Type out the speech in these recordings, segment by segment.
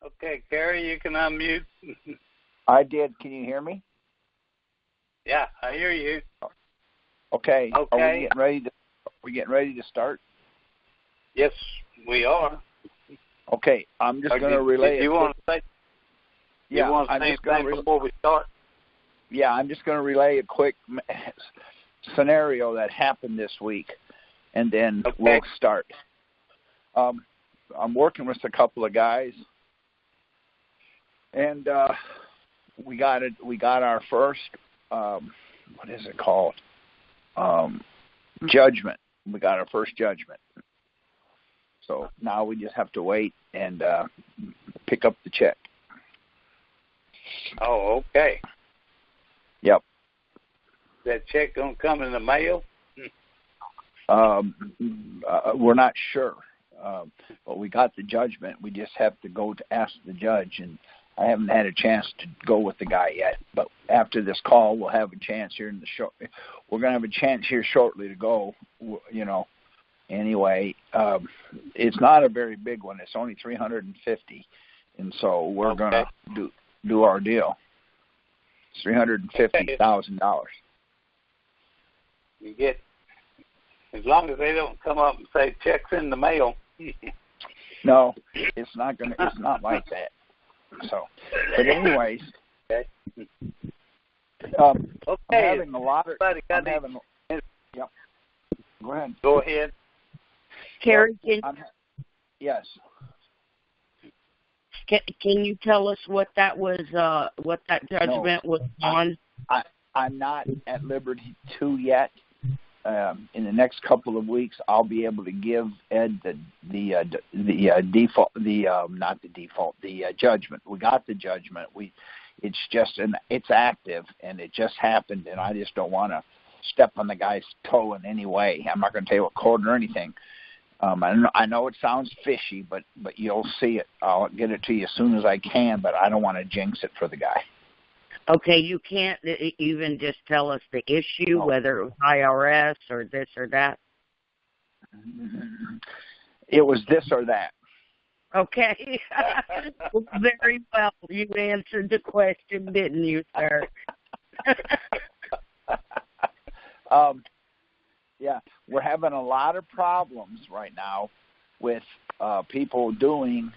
Okay, Carrie, you can unmute. I did. Can you hear me? Yeah, I hear you. Okay. Okay. Are we getting ready to start? Yes, we are. Okay. I'm just going to relay. Do you want to say? Yeah. You want to say anything before we start? Yeah, I'm just going to relay a quick scenario that happened this week, and then we'll start. I'm working with a couple of guys, and we got our first what is it called? Judgment. We got our first judgment. So now we just have to wait and pick up the check. Oh, okay. Yep. That check gonna come in the mail? We're not sure, but we got the judgment. We just have to go to ask the judge, and I haven't had a chance to go with the guy yet. But after this call, we'll have a chance here in the we're going to have a chance here shortly to go. Anyway, it's not a very big one. It's only $350, and so we're going to do our deal. It's $350,000. You get, as long as they don't come up and say checks in the mail. No, it's not like that. So, but anyways, I'm having a lot of. Yep. Go ahead. Go ahead. Carrie, yes. Can you tell us what that was? What that judgment was on? I'm not at liberty to yet. In the next couple of weeks, I'll be able to give Ed the judgment. We got the judgment. It's active, and it just happened, and I just don't want to step on the guy's toe in any way. I'm not going to tell you what court or anything. I know it sounds fishy, but you'll see it. I'll get it to you as soon as I can, but I don't want to jinx it for the guy. Okay, you can't even just tell us the issue, whether it was IRS or this or that? It was this or that. Okay. Very well. You answered the question, didn't you, sir? Yeah, we're having a lot of problems right now with people doing,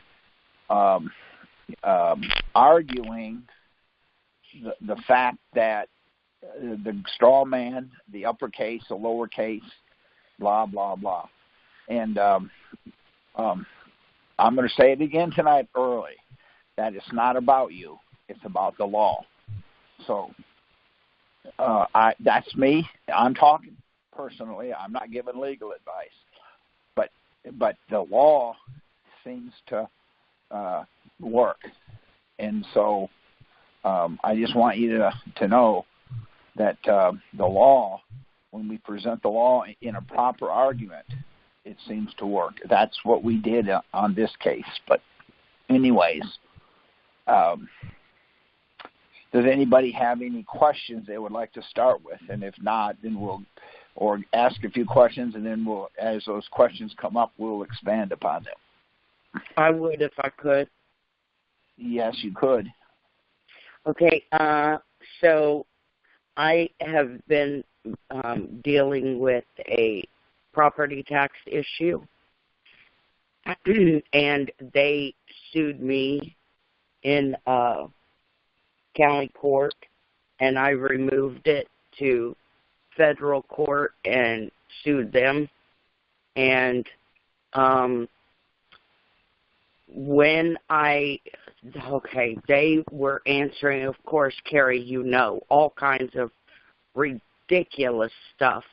arguing the fact that the straw man, the uppercase, the lowercase, blah, blah, blah. And I'm going to say it again tonight early, that it's not about you. It's about the law. So that's me. I'm talking personally. I'm not giving legal advice. But the law seems to work. And so I just want you to know that the law, when we present the law in a proper argument, it seems to work. That's what we did on this case. But anyways, does anybody have any questions they would like to start with? And if not, then or ask a few questions, and then as those questions come up, we'll expand upon them. I would if I could. Yes, you could. Okay, so I have been dealing with a property tax issue, and they sued me in county court, and I removed it to federal court and sued them. And they were answering, of course, Carrie, all kinds of ridiculous stuff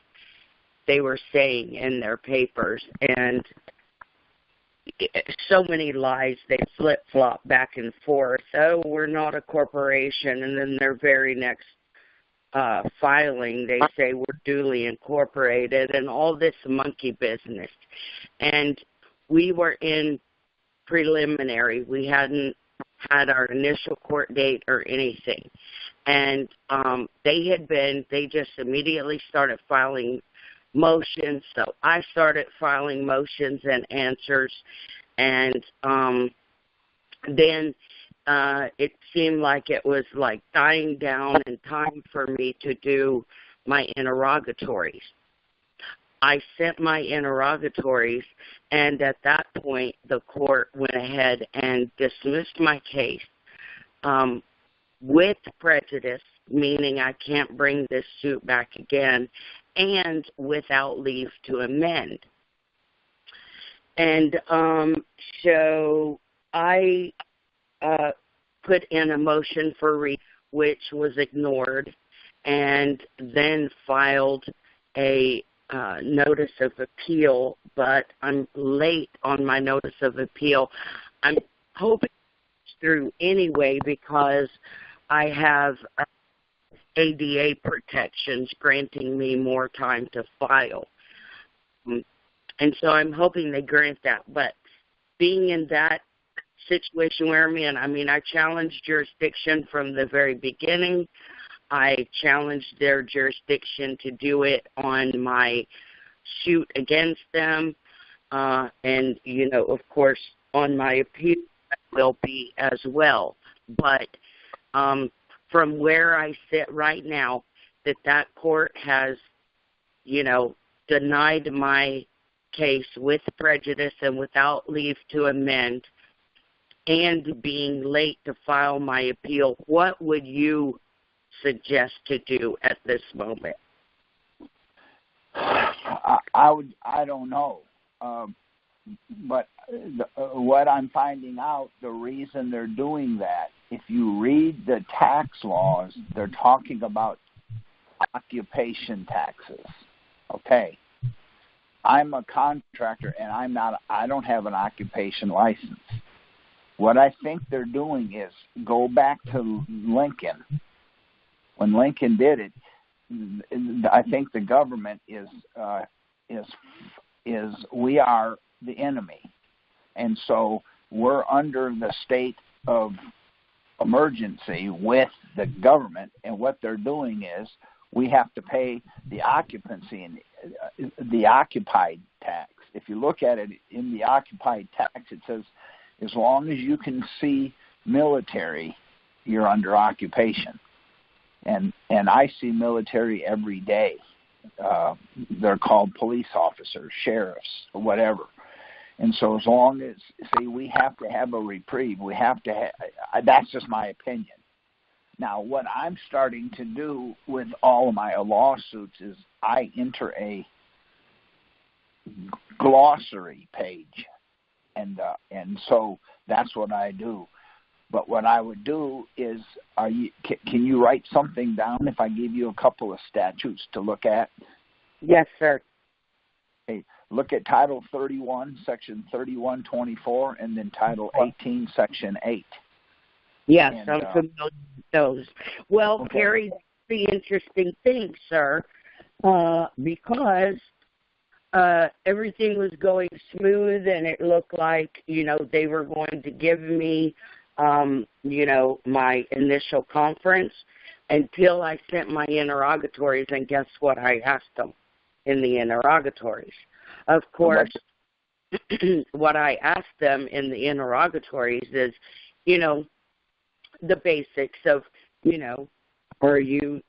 they were saying in their papers, and so many lies. They flip-flop back and forth. Oh, we're not a corporation, and then their very next filing, they say we're duly incorporated, and all this monkey business. And we were in preliminary. We hadn't had our initial court date or anything. And they just immediately started filing motions. So I started filing motions and answers. And then it seemed like it was like dying down and time for me to do my interrogatories. I sent my interrogatories, and at that point, the court went ahead and dismissed my case with prejudice, meaning I can't bring this suit back again, and without leave to amend. And so I put in a motion for which was ignored, and then filed a notice of appeal, but I'm late on my notice of appeal. I'm hoping it's through anyway because I have ADA protections granting me more time to file. And so I'm hoping they grant that. But being in that situation where I'm in, I mean, I challenged jurisdiction from the very beginning. I challenged their jurisdiction to do it on my suit against them. And, you know, of course, on my appeal, that will be as well. But from where I sit right now, that court has, you know, denied my case with prejudice and without leave to amend, and being late to file my appeal, what would you suggest to do at this moment? I don't know. But what I'm finding out, the reason they're doing that, if you read the tax laws, they're talking about occupation taxes. Okay. I'm a contractor and I don't have an occupation license. What I think they're doing is go back to Lincoln. When Lincoln did it, I think the government is we are the enemy, and so we're under the state of emergency with the government. And what they're doing is we have to pay the occupancy and the occupied tax. If you look at it in the occupied tax, it says as long as you can see military, you're under occupation. And I see military every day. They're called police officers, sheriffs, or whatever. And so as long as, see, we have to have a reprieve. We have to that's just my opinion. Now, what I'm starting to do with all of my lawsuits is I enter a glossary page. And so that's what I do. But what I would do is, can you write something down if I give you a couple of statutes to look at? Yes, sir. Okay, look at Title 31, Section 3124, and then Title 18, Section 8. Yes, I'm familiar with those. Well, okay. Gary, that's the interesting thing, sir, because everything was going smooth, and it looked like, you know, they were going to give me you know, my initial conference until I sent my interrogatories, and guess what I asked them in the interrogatories? Of course, what I asked them in the interrogatories is, you know, the basics of, you know, are you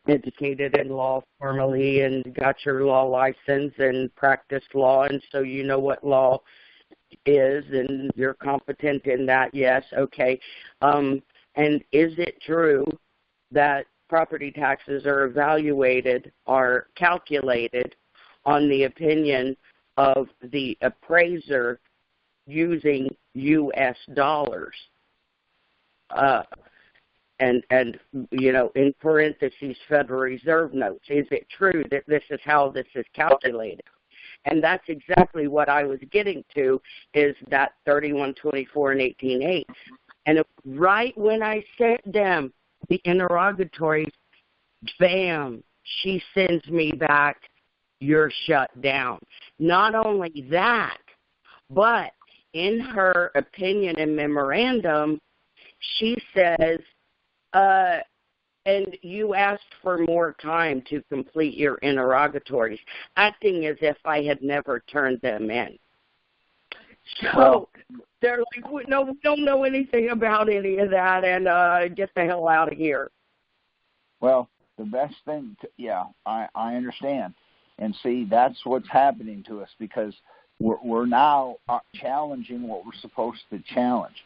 educated in law formally and got your law license and practiced law, and so you know what law is and you're competent in that? Yes. Okay. And is it true that property taxes are evaluated, are calculated on the opinion of the appraiser using U.S. dollars? And you know, in parentheses, Federal Reserve notes. Is it true that this is how this is calculated? And that's exactly what I was getting to, is that 3124 and 18.8. And right when I sent them the interrogatories, bam, she sends me back, you're shut down. Not only that, but in her opinion and memorandum, she says, and you asked for more time to complete your interrogatories, acting as if I had never turned them in. So, They're like, no, we don't know anything about any of that, and get the hell out of here. Well, the best thing, I understand. And see, that's what's happening to us because we're now challenging what we're supposed to challenge.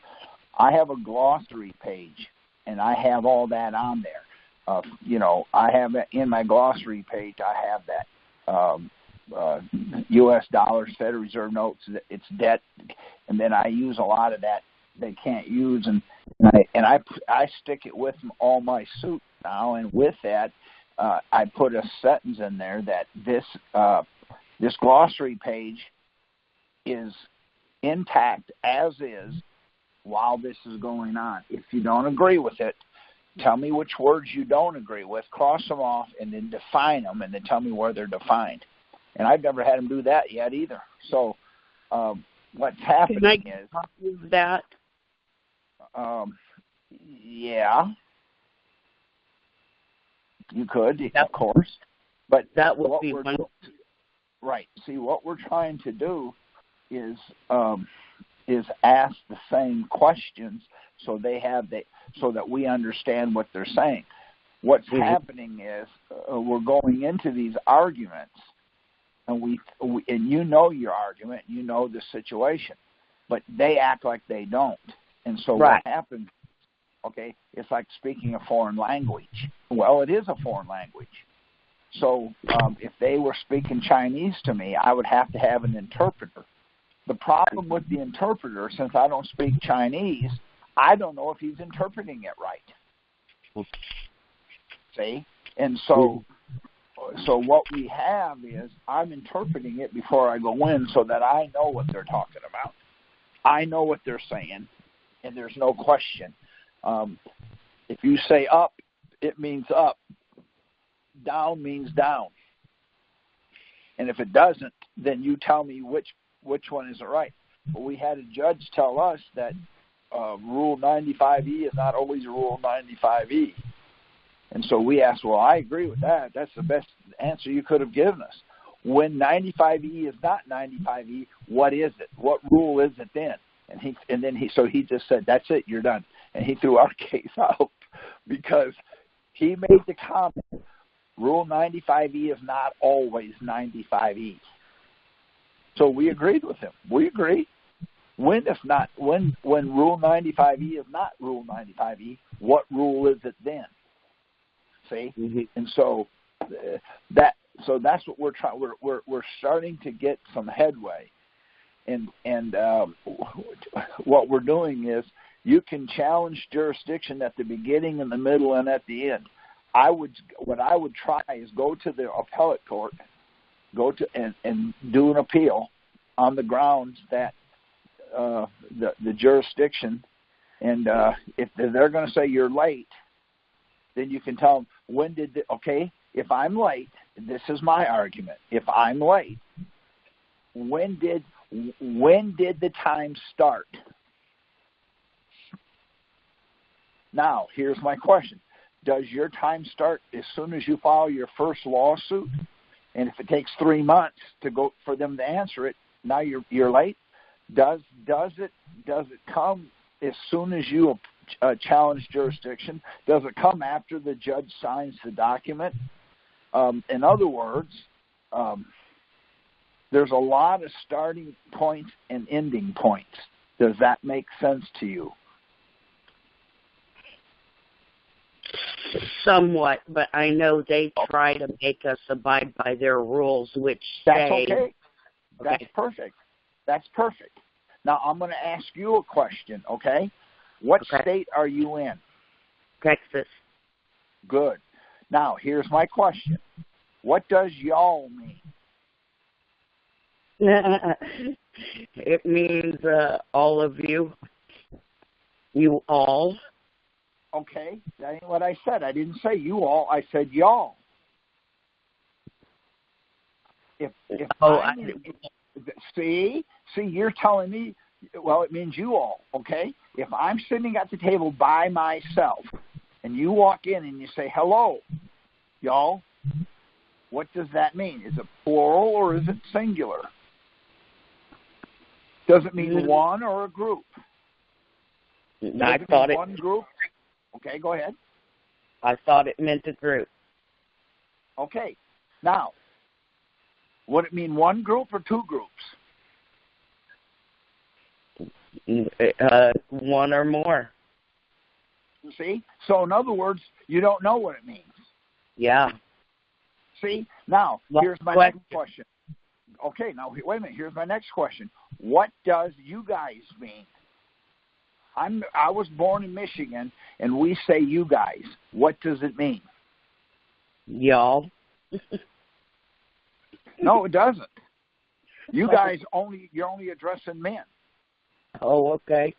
I have a glossary page, and I have all that on there. I have it in my glossary page. I have that U.S. dollars, Federal Reserve notes, it's debt, and then I use a lot of that they can't use, and I stick it with all my suit now, and with that, I put a sentence in there that this glossary page is intact as is while this is going on. If you don't agree with it, tell me which words you don't agree with, cross them off, and then define them, and then tell me where they're defined. And I've never had them do that yet either. So what's happening is... Can I use that? Yeah. You could, of course. But that would be one. Right. See, what we're trying to do is ask the same questions so that we understand what they're saying. What's happening is we're going into these arguments, and you know your argument, you know the situation, but they act like they don't. And so what happens? Okay, it's like speaking a foreign language. Well, it is a foreign language. So if they were speaking Chinese to me, I would have to have an interpreter. The problem with the interpreter, since I don't speak Chinese, I don't know if he's interpreting it right. See? And so what we have is I'm interpreting it before I go in so that I know what they're talking about. I know what they're saying, and there's no question. If you say up, it means up. Down means down. And if it doesn't, then you tell me which one isn't right. But we had a judge tell us that Rule 95E is not always Rule 95E. And so we asked, well, I agree with that. That's the best answer you could have given us. When 95E is not 95E, what is it? What rule is it then? And then he just said, that's it, you're done. And he threw our case out because he made the comment, Rule 95E is not always 95E. So we agreed with him. We agree. When Rule 95E is not Rule 95E, what rule is it then? See? Mm-hmm. And so that's what we're trying. We're starting to get some headway. And what we're doing is you can challenge jurisdiction at the beginning, in the middle, and at the end. What I would try is go to the appellate court, and do an appeal on the grounds that the jurisdiction, and if they're going to say you're late, then you can tell them if I'm late, this is my argument. If I'm late, when did the time start? Now, here's my question. Does your time start as soon as you file your first lawsuit? And if it takes 3 months for them to answer it, now you're late? Does it come as soon as you challenge jurisdiction? Does it come after the judge signs the document? In other words, there's a lot of starting points and ending points. Does that make sense to you? Somewhat, but I know they try to make us abide by their rules, which That's say... okay. That's perfect. That's perfect. Now, I'm going to ask you a question, okay? What state are you in? Texas. Good. Now, here's my question. What does y'all mean? It means all of you. You all. Okay, that ain't what I said. I didn't say you all. I said y'all. See, you're telling me, well, it means you all, okay? If I'm sitting at the table by myself and you walk in and you say, hello, y'all, what does that mean? Is it plural or is it singular? Does it mean one or a group? I thought it. One group. Okay, go ahead. I thought it meant a group. Okay. Now, would it mean one group or two groups? One or more. See? So, in other words, you don't know what it means. Yeah. See? Now, here's my next question. Okay, now, wait a minute. Here's my next question. What does you guys mean? I was born in Michigan, and we say you guys. What does it mean? Y'all. No, it doesn't. You guys you're only addressing men. Oh, okay.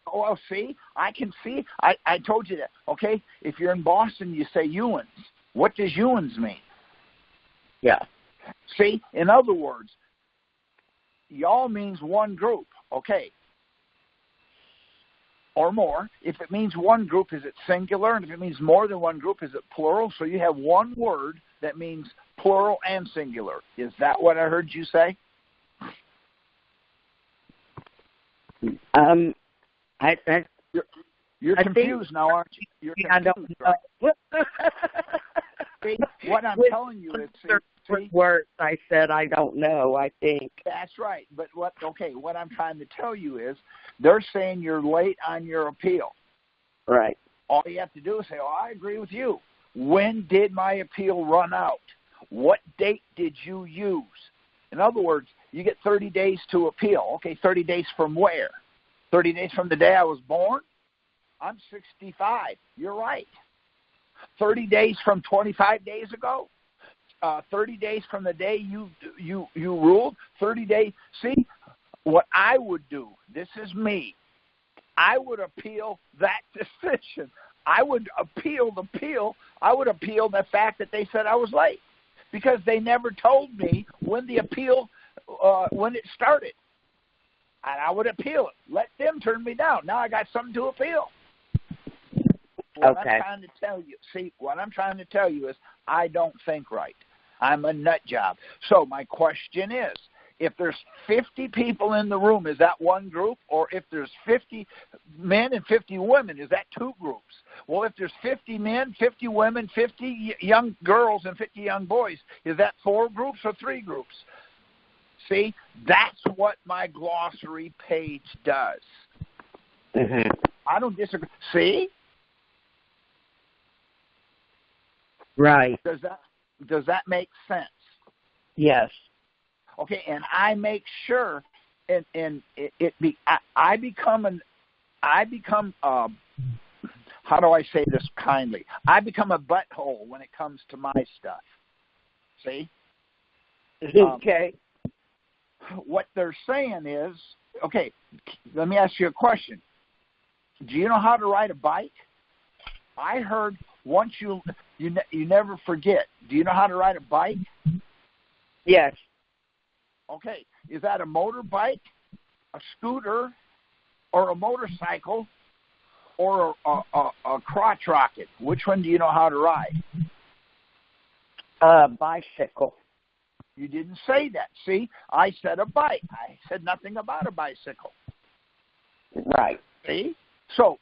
Oh, well, see, I can see. I told you that. Okay, if you're in Boston, you say Ewans. What does Ewans mean? Yeah. See, in other words, y'all means one group. Okay. Or more. If it means one group, is it singular? And if it means more than one group, is it plural? So you have one word that means plural and singular. Is that what I heard you say? You're confused now, aren't you? You're confused, I don't know. Right? See, what I'm telling you is, see, words I said I don't know, I think. That's right. But what I'm trying to tell you is they're saying you're late on your appeal. Right. All you have to do is say, I agree with you. When did my appeal run out? What date did you use? In other words, you get 30 days to appeal. Okay, 30 days from where? 30 days from the day I was born? I'm 65. You're right. 30 days from 25 days ago? 30 days from the day you ruled? 30 days. See, what I would do, this is me, I would appeal that decision. I would appeal the fact that they said I was late because they never told me when the appeal, when it started. And I would appeal it. Let them turn me down. Now I got something to appeal. What I'm trying to tell you, what I'm trying to tell you is I don't think right. I'm a nut job. So my question is, if there's 50 people in the room, is that one group? Or if there's 50 men and 50 women, is that two groups? Well, if there's 50 men, 50 women, 50 young girls, and 50 young boys, is that four groups or three groups? See, that's what my glossary page does. Mm-hmm. I don't disagree. See? Right. Does that make sense? Yes. Okay, and I make sure, I become how do I say this kindly? I become a butthole when it comes to my stuff. See? Okay. What they're saying is, okay, let me ask you a question. Do you know how to ride a bike? I heard once you never forget. Do you know how to ride a bike? Yes. Okay. Is that a motorbike, a scooter, or a motorcycle, or a crotch rocket? Which one do you know how to ride? Bicycle. You didn't say that. See, I said a bike. I said nothing about a bicycle. Right. See? So,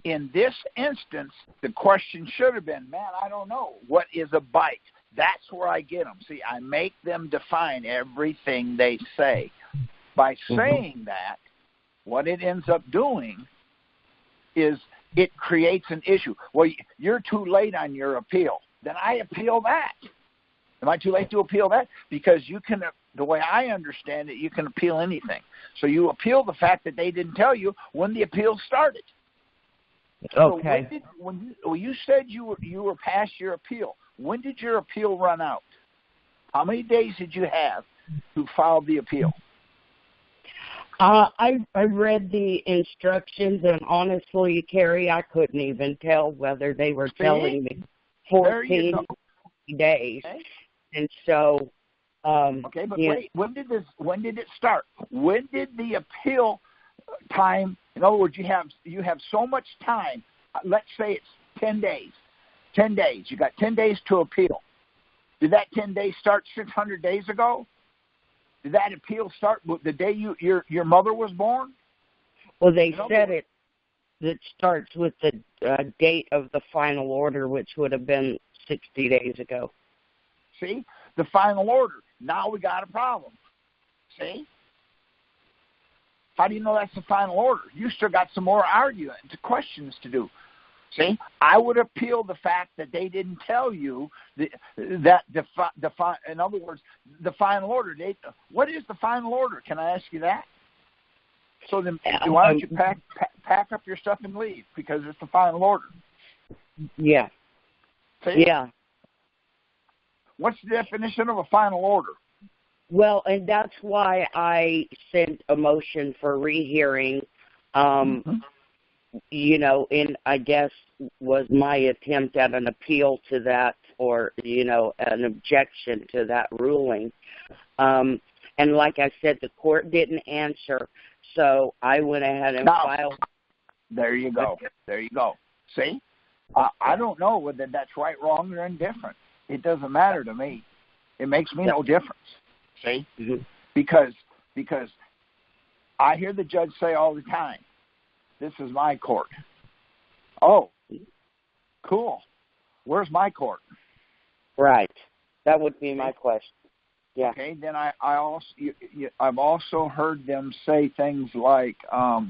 in this instance, the question should have been, man, I don't know. What is a bike? That's where I get them. See, I make them define everything they say. By saying that, what it ends up doing is it creates an issue. Well, you're too late on your appeal. Then I appeal that. Am I too late to appeal that? Because you can, the way I understand it, you can appeal anything. So you appeal the fact that they didn't tell you when the appeal started. Okay. So when you said you were past your appeal, when did your appeal run out? How many days did you have to file the appeal? I read the instructions, and honestly, Carrie, I couldn't even tell whether they were telling me 14 days. Okay. And so, okay, but wait, when did it start? When did the appeal time? In other words, you have so much time. Let's say it's 10 days. 10 days. You got 10 days to appeal. Did that 10 days start 600 days ago? Did that appeal start the day your mother was born? Well, they said it starts with the date of the final order, which would have been 60 days ago. See? The final order. Now we got a problem. See? How do you know that's the final order? You still got some more argument, questions to do. See? I would appeal the fact that they didn't tell you that in other words, the final order. What is the final order? Can I ask you that? So then, why don't you pack up your stuff and leave, because it's the final order. Yeah. See? Yeah. What's the definition of a final order? Well, and that's why I sent a motion for rehearing, and I guess was my attempt at an appeal to that, or, an objection to that ruling. And like I said, the court didn't answer, so I went ahead and filed. There you go. There you go. See? I don't know whether that's right, wrong, or indifferent. It doesn't matter to me. It makes me no difference. See? Mm-hmm. Because I hear the judge say all the time, this is my court. Oh, cool. Where's my court? Right. That would be my question. Yeah. Okay, then I've also heard them say things like, how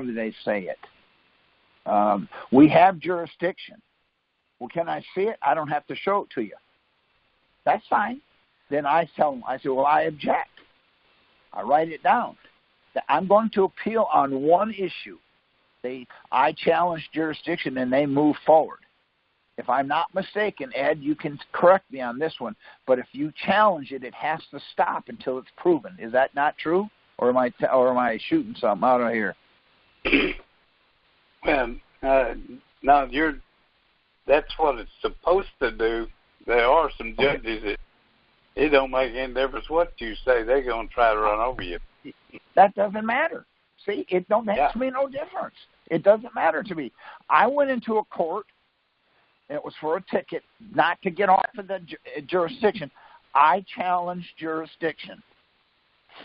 do they say it? We have jurisdiction. Well, can I see it? I don't have to show it to you. That's fine. Then I tell them, I say, well, I object. I write it down. I'm going to appeal on one issue. I challenge jurisdiction, and they move forward. If I'm not mistaken, Ed, you can correct me on this one, but if you challenge it, it has to stop until it's proven. Is that not true? Or am I shooting something out of here? Well, no, that's what it's supposed to do. There are some judges that it don't make any difference what you say. They're going to try to run over you. That doesn't matter. See, it don't makes me no difference. It doesn't matter to me. I went into a court, and it was for a ticket, not to get off of the jurisdiction. I challenged jurisdiction.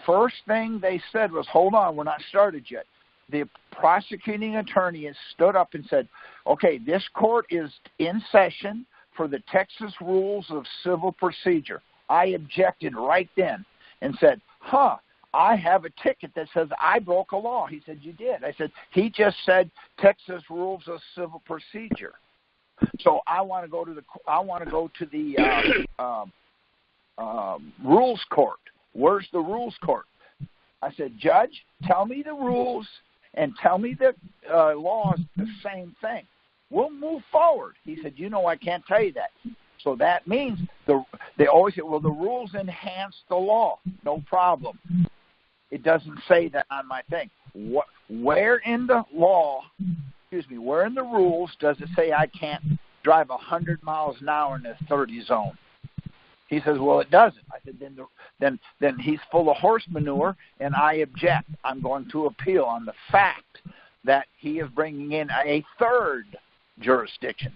First thing they said was, hold on, we're not started yet. The prosecuting attorney has stood up and said, okay, this court is in session for the Texas Rules of Civil Procedure. I objected right then and said, I have a ticket that says I broke a law. He said, you did. I said, he just said Texas Rules of Civil Procedure. So I want to go to the rules court. Where's the rules court? I said, Judge, tell me the rules and tell me the laws, the same thing. We'll move forward. He said, I can't tell you that. So that means they always say, well, the rules enhance the law. No problem. It doesn't say that on my thing. Where in the law, where in the rules does it say I can't drive 100 miles an hour in a 30 zone? He says, well, it doesn't. I said, then he's full of horse manure, and I object. I'm going to appeal on the fact that he is bringing in a third jurisdiction,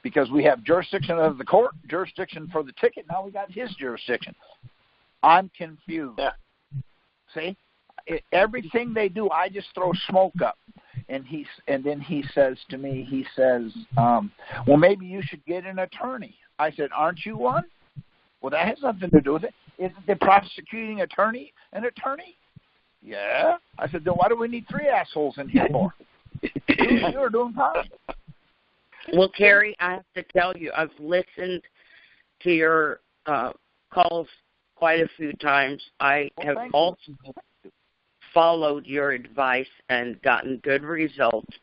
because we have jurisdiction of the court, jurisdiction for the ticket. Now we got his jurisdiction. I'm confused. Yeah. See, everything they do, I just throw smoke up. And then he says to me, well, maybe you should get an attorney. I said, aren't you one? Well, that has nothing to do with it. Isn't the prosecuting attorney an attorney? Yeah. I said, then why do we need three assholes in here for? You're doing fine. Well, Terry, I have to tell you, I've listened to your calls quite a few times. I have also followed your advice and gotten good results.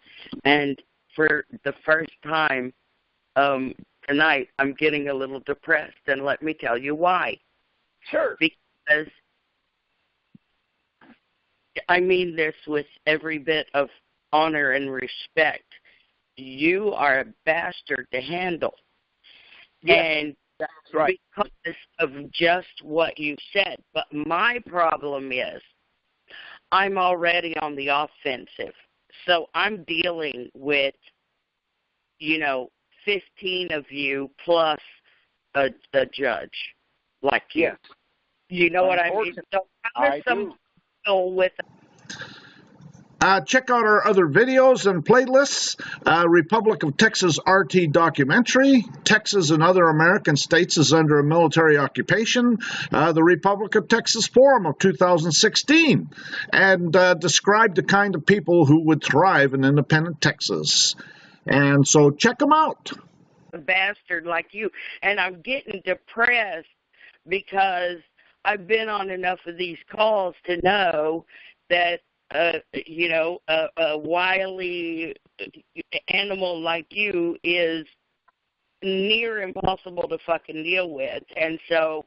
And for the first time tonight, I'm getting a little depressed, and let me tell you why. Sure. Because I mean this with every bit of honor and respect. You are a bastard to handle. Yes, and that's right. Because of just what you said. But my problem is I'm already on the offensive. So I'm dealing with, 15 of you plus a judge. like you. Yes. You know what I mean? So how does some people with Check out our other videos and playlists. Republic of Texas RT documentary. Texas and other American states is under a military occupation. The Republic of Texas Forum of 2016. And describe the kind of people who would thrive in independent Texas. And so check them out. a bastard like you? And I'm getting depressed because I've been on enough of these calls to know that a wily animal like you is near impossible to fucking deal with. And so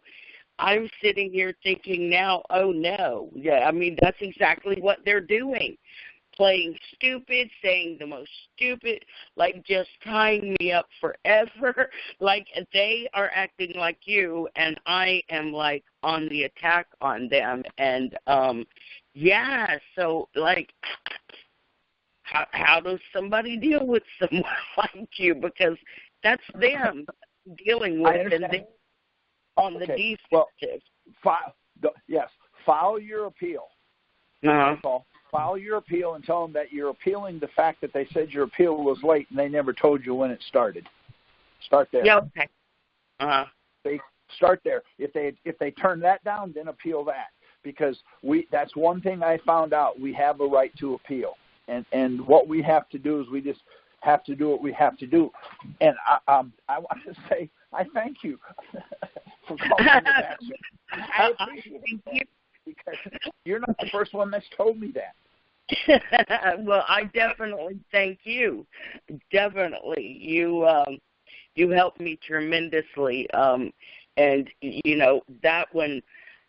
I'm sitting here thinking now, oh no. Yeah, I mean, that's exactly what they're doing. Playing stupid, saying the most stupid, like just tying me up forever. Like they are acting like you, and I am like on the attack on them. And yeah, so like, how does somebody deal with someone like you? Because that's them dealing with, and they on the defensive. Well, file your appeal. That's all. File your appeal and tell them that you're appealing the fact that they said your appeal was late and they never told you when it started. Start there. Yeah, okay. They start there. If they turn that down, then appeal that, because that's one thing I found out. We have a right to appeal, and what we have to do is we just have to do what we have to do. And I want to say I thank you for calling me that. I appreciate it. Because you're not the first one that's told me that. Well, I definitely thank you. Definitely. You helped me tremendously. And, that one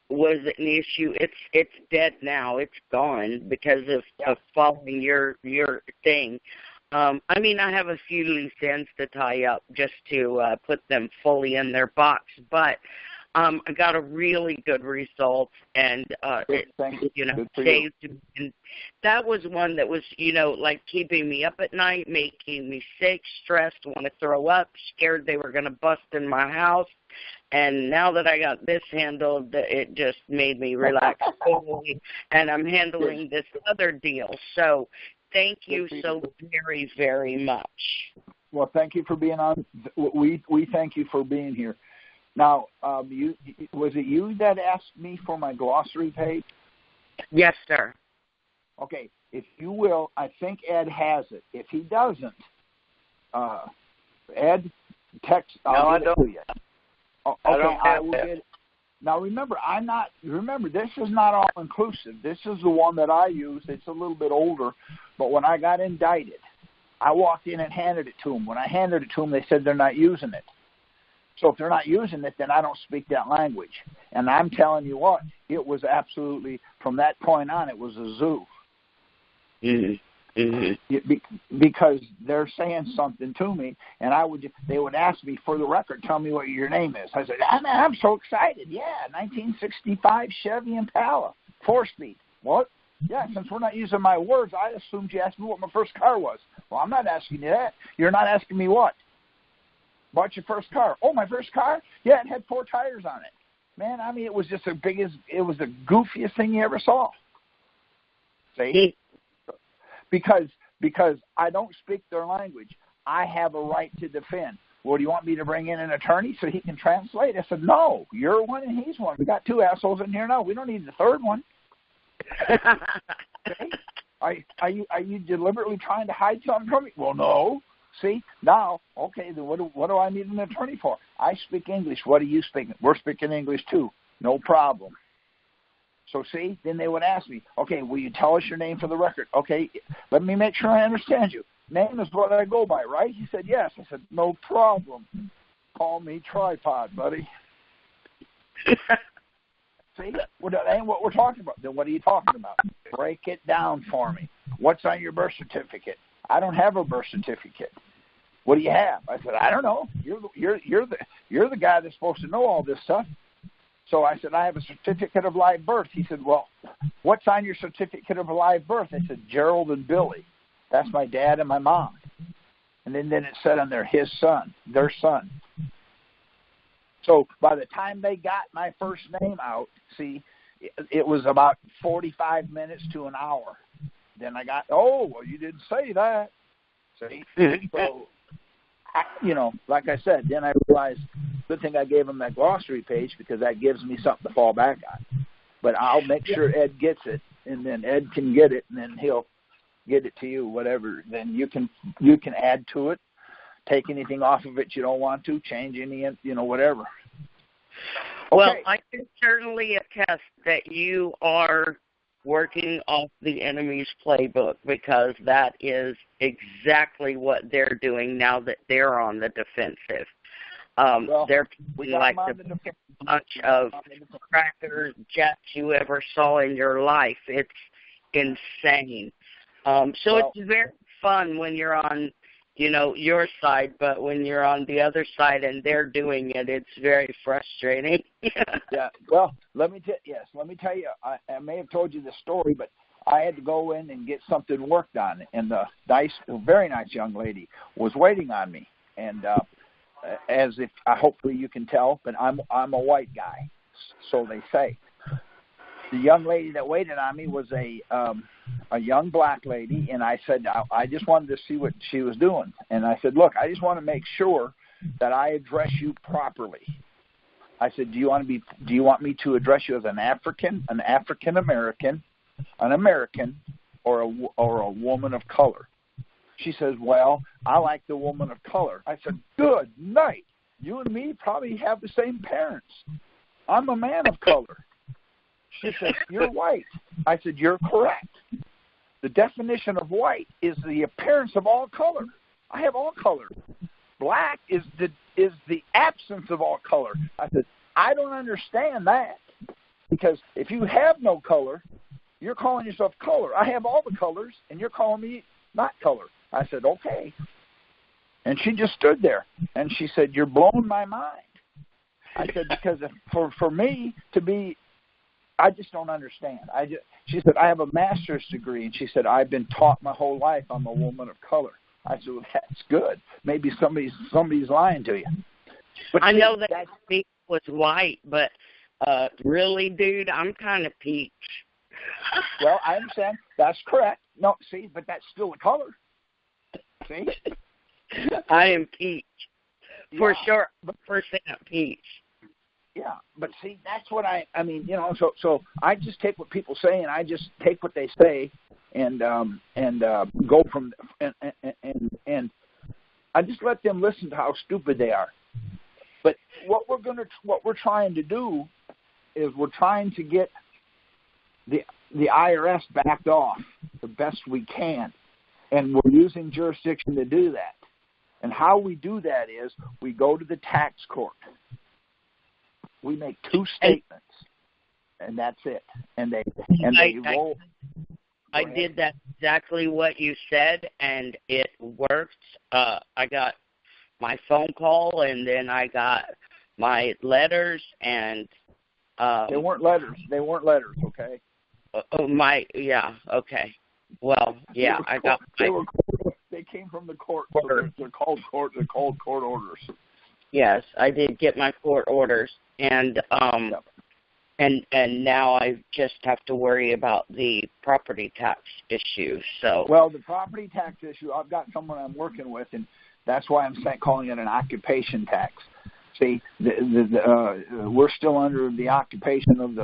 was an issue. It's dead now. It's gone because of following your thing. I mean, I have a few loose ends to tie up just to put them fully in their box, but I got a really good result, and it saved me. And that was one that was, like keeping me up at night, making me sick, stressed, want to throw up, scared they were going to bust in my house. And now that I got this handled, it just made me relax fully, and I'm handling this other deal. So thank you so very, very much. Well, thank you for being on. We thank you for being here. Now, was it you that asked me for my glossary page? Yes, sir. Okay, if you will, I think Ed has it. If he doesn't, Ed, text. No, I don't. Okay, I will get it. Now, remember, this is not all inclusive. This is the one that I use. It's a little bit older, but when I got indicted, I walked in and handed it to them. When I handed it to them, they said they're not using it. So if they're not using it, then I don't speak that language. And I'm telling you what, it was absolutely, from that point on, it was a zoo. Mm-hmm. Mm-hmm. Because they're saying something to me, and they would ask me, for the record, tell me what your name is. I said, I'm so excited. Yeah, 1965 Chevy Impala, 4-speed. What? Yeah, since we're not using my words, I assumed you asked me what my first car was. Well, I'm not asking you that. You're not asking me what? About your first car. Oh, my first car? Yeah, it had 4 tires on it. Man, I mean, it was just it was the goofiest thing you ever saw. See? Because I don't speak their language. I have a right to defend. Well, do you want me to bring in an attorney so he can translate? I said, no, you're one and he's one. We got 2 assholes in here now. We don't need the third one. Okay? Are you deliberately trying to hide something from me? Well, no. See, now, okay, then what do I need an attorney for? I speak English. What are you speaking? We're speaking English too. No problem. So see, then they would ask me, okay, will you tell us your name for the record? Okay, let me make sure I understand you. Name is what I go by, right? He said, yes. I said, no problem. Call me Tripod, buddy. See, that ain't what we're talking about. Then what are you talking about? Break it down for me. What's on your birth certificate? I don't have a birth certificate. What do you have? I said, I don't know. You're the guy that's supposed to know all this stuff. So I said, I have a certificate of live birth. He said, well, what's on your certificate of live birth? I said, Gerald and Billy. That's my dad and my mom. And then it said on there, his son, their son. So by the time they got my first name out, see, it was about 45 minutes to an hour. Then I got, oh, well, you didn't say that. See? So, like I said, then I realized, good thing I gave him that glossary page because that gives me something to fall back on. But I'll make sure Ed gets it, and then Ed can get it, and then he'll get it to you, whatever. Then you can add to it, take anything off of it you don't want to, change any, whatever. Okay. Well, I can certainly attest that you are working off the enemy's playbook, because that is exactly what they're doing now that they're on the defensive. They're like the bunch of crackers, jets you ever saw in your life. It's insane. It's very fun when you're on, your side, but when you're on the other side and they're doing it, it's very frustrating. Yeah. Well, let me tell you, I may have told you this story, but I had to go in and get something worked on, and the very nice young lady was waiting on me, and as if hopefully you can tell, but I'm a white guy, so they say. The young lady that waited on me was a young black lady, and I said, I just wanted to see what she was doing. And I said, look, I just want to make sure that I address you properly. I said, do you want me to address you as an African American, an American, or a woman of color? She says, well, I like the woman of color. I said, good night. You and me probably have the same parents. I'm a man of color. She said, you're white. I said, you're correct. The definition of white is the appearance of all color. I have all color. Black is the absence of all color. I said, I don't understand that, because if you have no color, you're calling yourself color. I have all the colors, and you're calling me not color. I said, okay. And she just stood there, and she said, you're blowing my mind. I said, because for me to be, I just don't understand. She said, I have a master's degree, and she said, I've been taught my whole life I'm a woman of color. I said, well, that's good. Maybe somebody's lying to you. But I know that speak was white, but really, dude, I'm kind of peach. Well, I understand. That's correct. No, see, but that's still a color. See? I am peach. For sure, percent peach. Yeah, but see, that's what I mean, so I just take what people say, and I just take what they say, and go from, and I just let them listen to how stupid they are. But what we're trying to do is we're trying to get the IRS backed off the best we can, and we're using jurisdiction to do that. And how we do that is we go to the tax court. We make two statements, and that's it. And they roll. I did that exactly what you said, and it worked. I got my phone call, and then I got my letters, and they weren't letters. Okay. Okay. Well, yeah, I got. They came from the court. So they're called court. They're called court orders. Yes, I did get my court orders, and now I just have to worry about the property tax issue. So, well, the property tax issue, I've got someone I'm working with, and that's why I'm calling it an occupation tax. See, we're still under the occupation of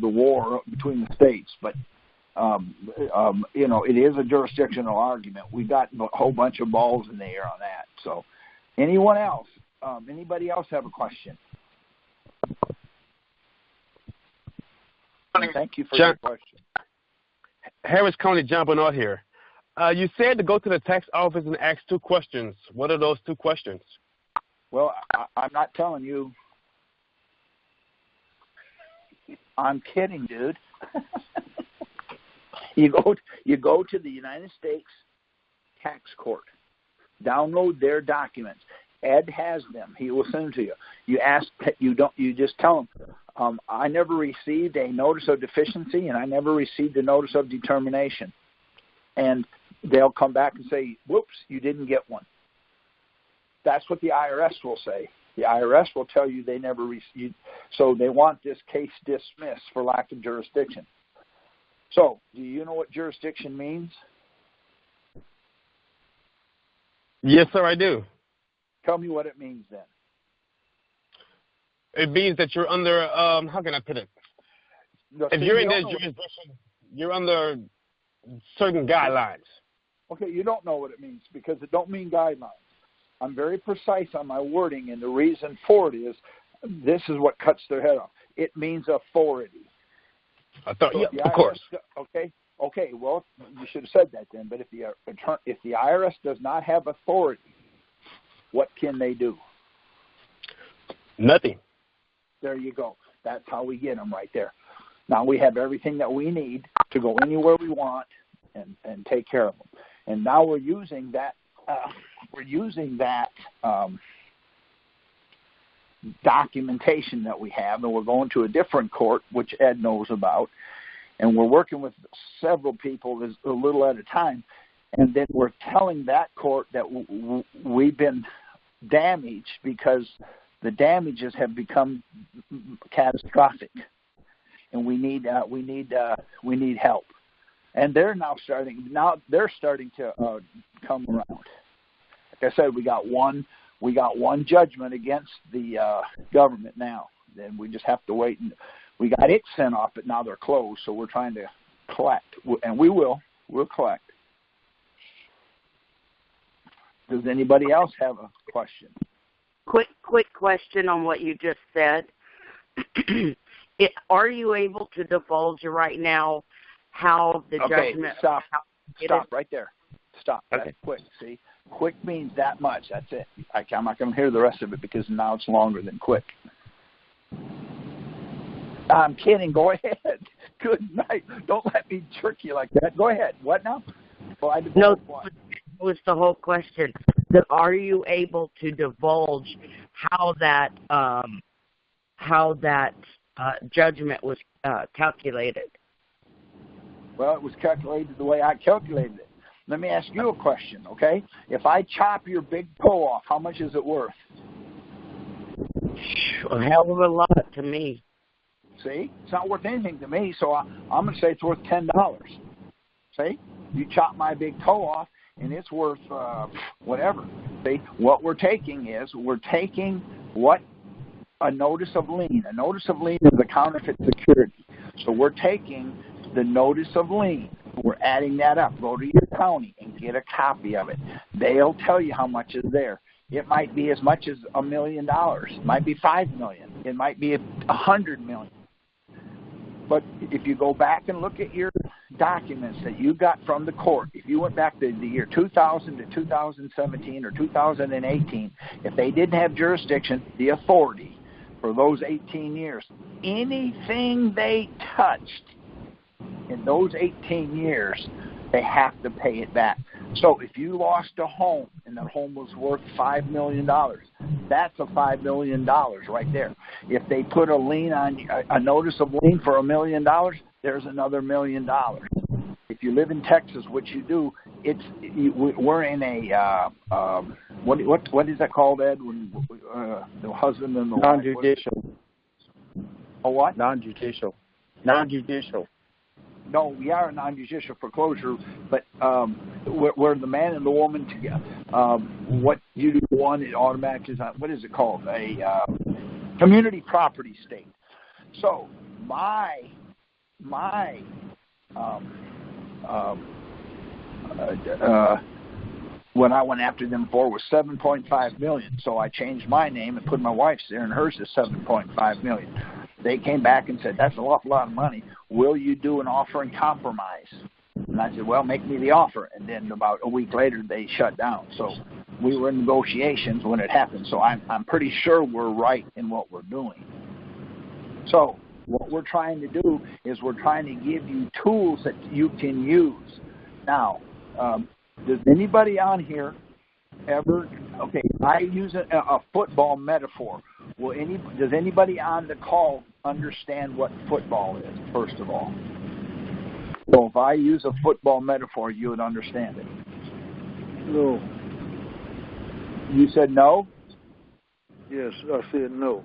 the war between the states, but it is a jurisdictional argument. We got a whole bunch of balls in the air on that. So, anybody else have a question? Thank you for your question. Harris County jumping on here. You said to go to the tax office and ask 2 questions. What are those 2 questions? Well, I'm not telling you. I'm kidding, dude. You go to the United States Tax Court. Download their documents. Ed has them. He will send them to you. You just tell him, I never received a notice of deficiency, and I never received a notice of determination. And they'll come back and say, whoops, you didn't get one. That's what the IRS will say. The IRS will tell you they never received, so they want this case dismissed for lack of jurisdiction. So, do you know what jurisdiction means? Yes, sir, I do. Tell me what it means then. It means that you're under, how can I put it? If you're in this jurisdiction, you're under certain guidelines. Okay, you don't know what it means because it don't mean guidelines. I'm very precise on my wording, and the reason for it is this is what cuts their head off. It means authority. Yeah, of course. Okay. Well, you should have said that then. But if the IRS does not have authority, what can they do? Nothing. There you go. That's how we get them right there. Now we have everything that we need to go anywhere we want and take care of them. And now we're using that. Documentation that we have, and we're going to a different court, which Ed knows about, and we're working with several people a little at a time, and then we're telling that court that we've been damaged because the damages have become catastrophic, and we need help. And they're starting to come around. Like I said, we got one judgment against the government now. Then we just have to wait, and we got it sent off, but now they're closed. So we're trying to collect, and we'll collect. Does anybody else have a question? Quick question on what you just said. Are you able to divulge right now how the judgment? Stop right there. Stop. Okay. That's quick. See, quick means that much. That's it. I'm not going to hear the rest of it because now it's longer than quick. I'm kidding. Go ahead. Good night. Don't let me trick you like that. Go ahead. What now? No, that was the whole question. Are you able to divulge how that judgment was calculated? Well, it was calculated the way I calculated it. Let me ask you a question, okay? If I chop your big toe off, how much is it worth? A hell of a lot to me. See? It's not worth anything to me, so I'm going to say it's worth $10. See? You chop my big toe off, and it's worth whatever. See? What we're taking is what a notice of lien. A notice of lien is a counterfeit security. So we're taking the notice of lien. We're adding that up. Go to your county and get a copy of it. They'll tell you how much is there. It might be as much as $1 million. It might be $5 million. It might be $100 million. But if you go back and look at your documents that you got from the court, if you went back to the year 2000 to 2017 or 2018, if they didn't have jurisdiction, the authority for those 18 years, anything they touched in those 18 years, they have to pay it back. So if you lost a home and the home was worth $5 million, that's a $5 million right there. If they put a lien on a notice of lien for $1 million, there's another $1 million. If you live in Texas, which you do, we're in a what is that called, Ed? When the husband and the non-judicial. Wife, a what? Non-judicial. No, we are a non-judicial foreclosure, but we're the man and the woman together. What you do one, it automatically is what is it called? A community property state. So what I went after them for was $7.5 million. So I changed my name and put my wife's there, and hers is $7.5 million. They came back and said, that's an awful lot of money. Will you do an offer and compromise? And I said, well, make me the offer. And then about a week later, they shut down. So we were in negotiations when it happened. So I'm pretty sure we're right in what we're doing. So what we're trying to do is we're trying to give you tools that you can use. Now, does anybody on here ever, okay, I use a football metaphor. Does anybody on the call understand what football is, first of all? So if I use a football metaphor, you would understand it. No. You said no? Yes, I said no.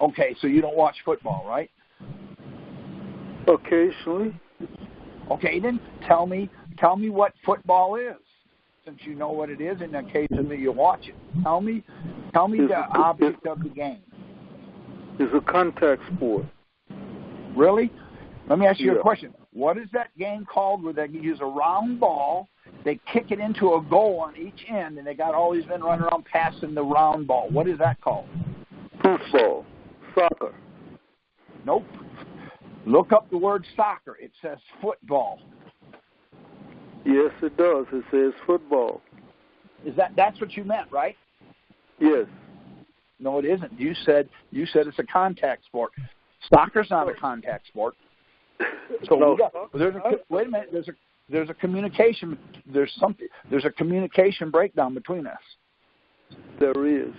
Okay, so you don't watch football, right? Occasionally. Okay, then tell me what football is, since you know what it is, and occasionally you watch it. Tell me the object of the game. It's a contact sport. Really? Let me ask you a question. What is that game called where they use a round ball, they kick it into a goal on each end, and they got all these men running around passing the round ball? What is that called? Football. Soccer. Nope. Look up the word soccer. It says football. Yes, it does. It says football. That's what you meant, right? Yes. No, it isn't. You said it's a contact sport. Soccer's not a contact sport. So no, wait a minute. There's a communication. There's a communication breakdown between us. There is.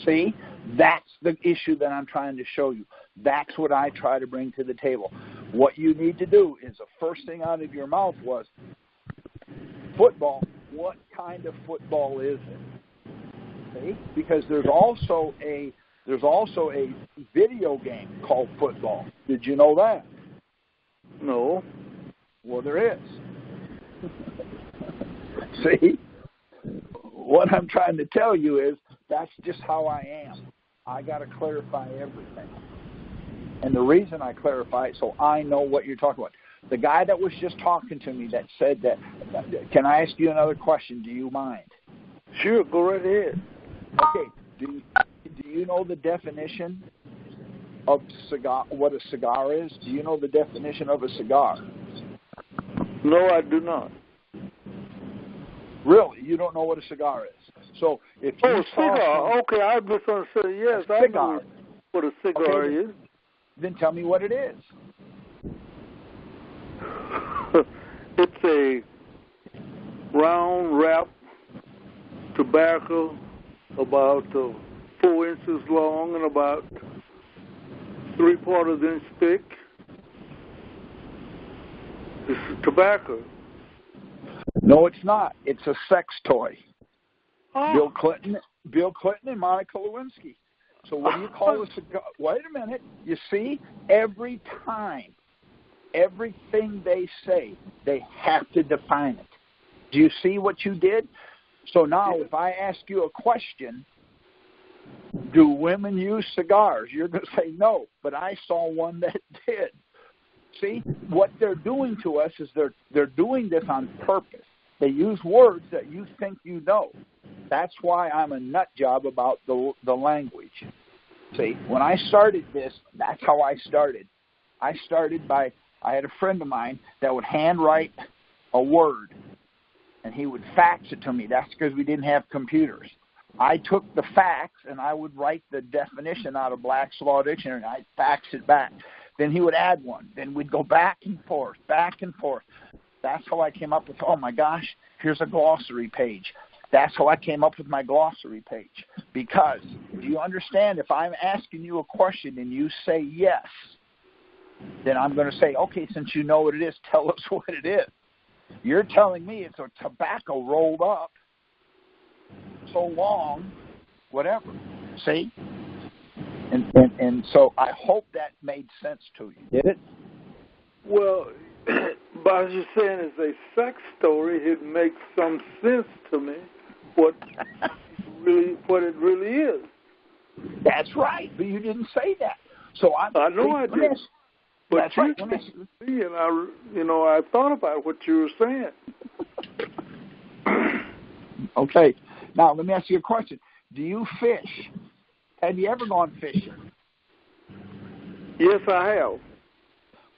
See, that's the issue that I'm trying to show you. That's what I try to bring to the table. What you need to do is the first thing out of your mouth was football. What kind of football is it? See, because there's also a video game called football. Did you know that? No. Well, there is. See, what I'm trying to tell you is that's just how I am. I got to clarify everything. And the reason I clarify it, so I know what you're talking about. The guy that was just talking to me that said that, can I ask you another question? Do you mind? Sure, go right ahead. Okay. Do you know the definition of cigar? What a cigar is? Do you know the definition of a cigar? No, I do not. Really? You don't know what a cigar is? So if you cigar. Okay, I misunderstood. Yes, I know what a cigar is. Then tell me what it is. It's a round wrap tobacco about 4 inches long and about 3/4 inch thick. It's tobacco. No, it's not. It's a sex toy. Oh. Bill Clinton and Monica Lewinsky. So what do you call a cigar? Wait a minute. You see, every time, everything they say, they have to define it. Do you see what you did? So now if I ask you a question, do women use cigars? You're going to say no, but I saw one that did. See, what they're doing to us is they're doing this on purpose. They use words that you think you know. That's why I'm a nut job about the language. See, when I started this, that's how I started. I had a friend of mine that would handwrite a word, and he would fax it to me. That's because we didn't have computers. I took the fax, and I would write the definition out of Black's Law Dictionary, and I'd fax it back. Then he would add one. Then we'd go back and forth, back and forth. That's how I came up with, oh, my gosh, here's a glossary page. That's how I came up with my glossary page. Because, do you understand, if I'm asking you a question and you say yes, then I'm going to say, okay, since you know what it is, tell us what it is. You're telling me it's a tobacco rolled up so long, whatever. See? And so I hope that made sense to you. Did it? Well, but as you're saying it's a sex story, it makes some sense to me what it really is. That's right, but you didn't say that. So I know I did. But that's right. And I thought about what you were saying. Okay. Now let me ask you a question. Do you fish? Have you ever gone fishing? Yes, I have.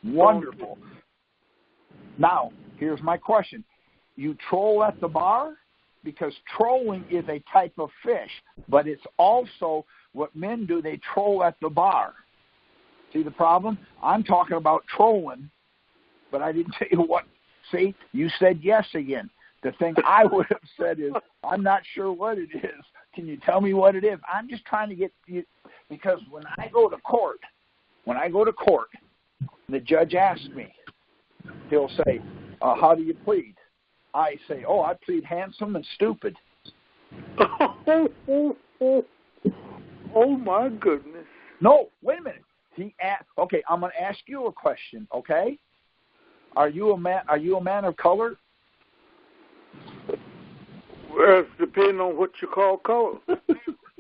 Wonderful. Now, here's my question. You troll at the bar? Because trolling is a type of fish, but it's also what men do. They troll at the bar. See the problem? I'm talking about trolling, but I didn't tell you what. See, you said yes again. The thing I would have said is, I'm not sure what it is. Can you tell me what it is? I'm just trying to get you, because when I go to court, the judge asks me, he'll say, how do you plead? I say, I plead handsome and stupid. Oh my goodness. No, wait a minute. Okay, I'm going to ask you a question. Okay, are you a man? Are you a man of color? Well, it's depending on what you call color.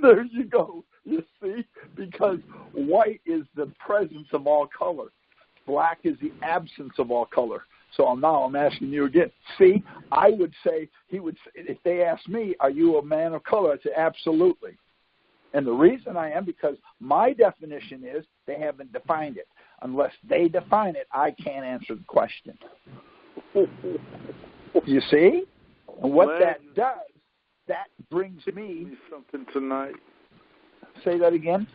There you go. You see, because white is the presence of all color. Black is the absence of all color. So now I'm asking you again. See, I would say, if they ask me, are you a man of color? I'd say absolutely. And the reason I am, because my definition is they haven't defined it. Unless they define it, I can't answer the question. You see? And what that does, that brings me something tonight. Say that again?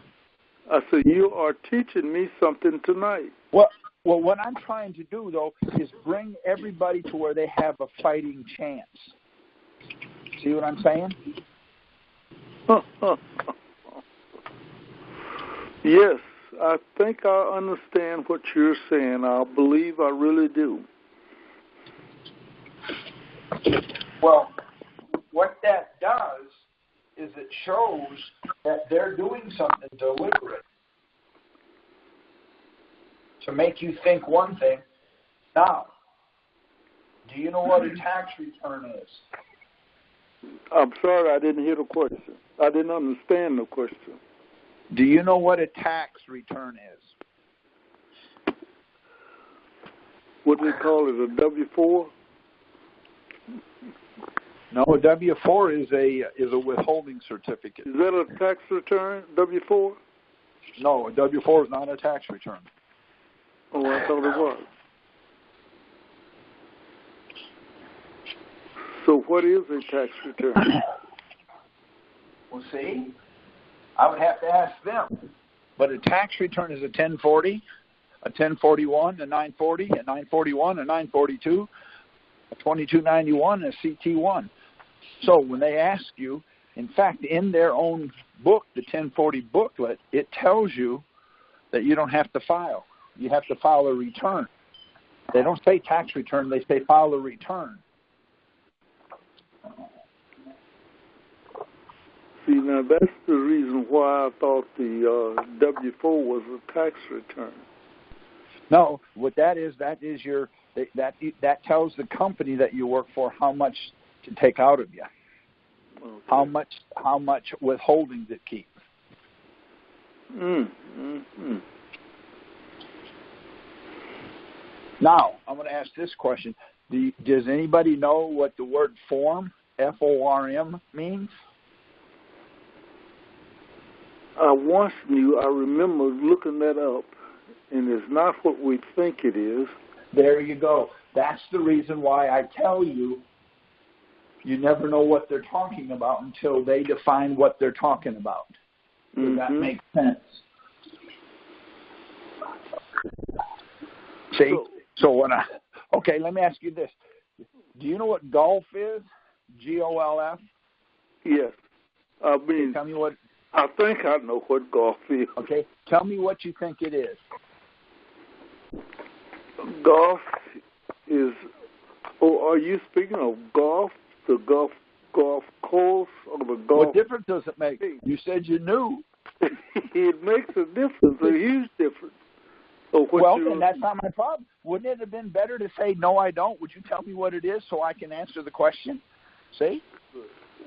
I said, you are teaching me something tonight. Well, what I'm trying to do, though, is bring everybody to where they have a fighting chance. See what I'm saying? Yes, I think I understand what you're saying. I believe I really do. Well, what that does is it shows that they're doing something deliberate to make you think one thing. Now, do you know what a tax return is? I'm sorry, I didn't hear the question. I didn't understand the question. Do you know what a tax return is? What do they call it, a W-4? No, a W-4 is a withholding certificate. Is that a tax return, W-4? No, a W-4 is not a tax return. Oh, I thought it was. So what is a tax return? Well, see, I would have to ask them. But a tax return is a 1040, a 1041, a 940, a 941, a 942, a 2291, and a CT1. So when they ask you, in fact, in their own book, the 1040 booklet, it tells you that you don't have to file. You have to file a return. They don't say tax return, they say file a return. See, now that's the reason why I thought the W-4 was a tax return. No, what that is your that tells the company that you work for how much to take out of you. Okay. How much withholding to keep. Now, I'm going to ask this question. Does anybody know what the word form, F-O-R-M, means? I once knew. I remember looking that up, and it's not what we think it is. There you go. That's the reason why I tell you, you never know what they're talking about until they define what they're talking about. Does that make sense? See? So okay, let me ask you this. Do you know what golf is? G-O-L-F? Yes. I mean, okay, tell me what. I think I know what golf is. Okay, tell me what you think it is. Golf is. Oh, are you speaking of golf? The golf course or the golf? What difference does it make? You said you knew. It makes a difference, a huge difference. So well, then that's not my problem. Wouldn't it have been better to say, no, I don't? Would you tell me what it is so I can answer the question? See?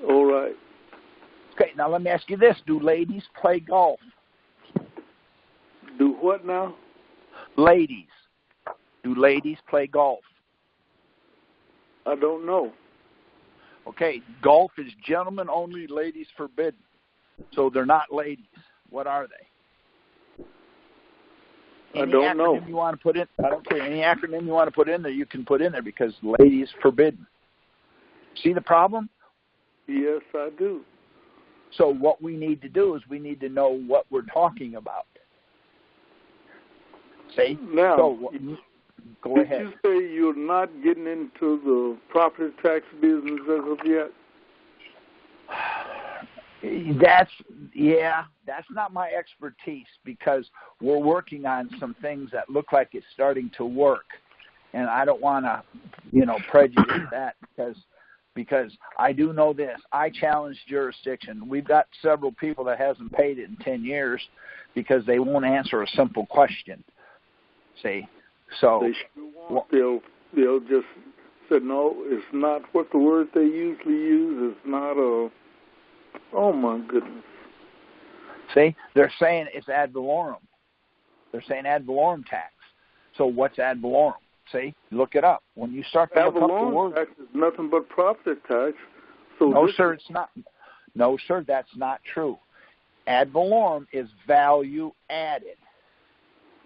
All right. Okay, now let me ask you this. Do ladies play golf? Do what now? Ladies. Do ladies play golf? I don't know. Okay, golf is gentlemen only, ladies forbidden. So they're not ladies. What are they? I don't know. You want to put in, I don't care. Any acronym you want to put in there, you can put in there because ladies forbidden. See the problem? Yes, I do. So what we need to do is we need to know what we're talking about. See? Now, go ahead. Did you say you're not getting into the property tax business as of yet? That's not my expertise because we're working on some things that look like it's starting to work, and I don't want to, prejudice that because I do know this. I challenge jurisdiction. We've got several people that hasn't paid it in 10 years because they won't answer a simple question. See? So they sure won't. They'll just say, no, it's not what the word they usually use. It's not a, oh my goodness. See? They're saying it's ad valorem. They're saying ad valorem tax. So what's ad valorem? See? Look it up. When you start to look up the word. Tax is nothing but property tax. So no, sir, it's not. No, sir, that's not true. Ad valorem is value added.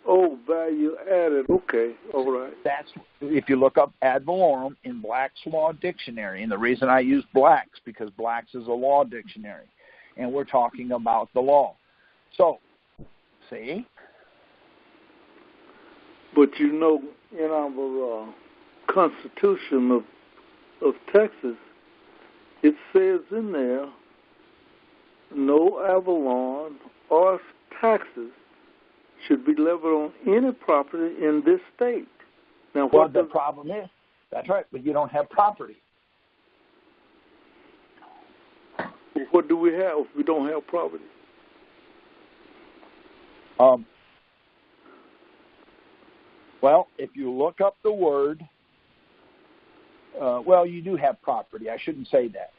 Oh, value added. Okay, all right. That's if you look up ad valorem in Black's Law Dictionary, and the reason I use Black's because Black's is a law dictionary, and we're talking about the law. So, see? But you know, in our Constitution of Texas, it says in there, no avalon or taxes should be levied on any property in this state. Now, what the problem is, that's right, but you don't have property. What do we have if we don't have property? Well, if you look up the word, well, you do have property. I shouldn't say that.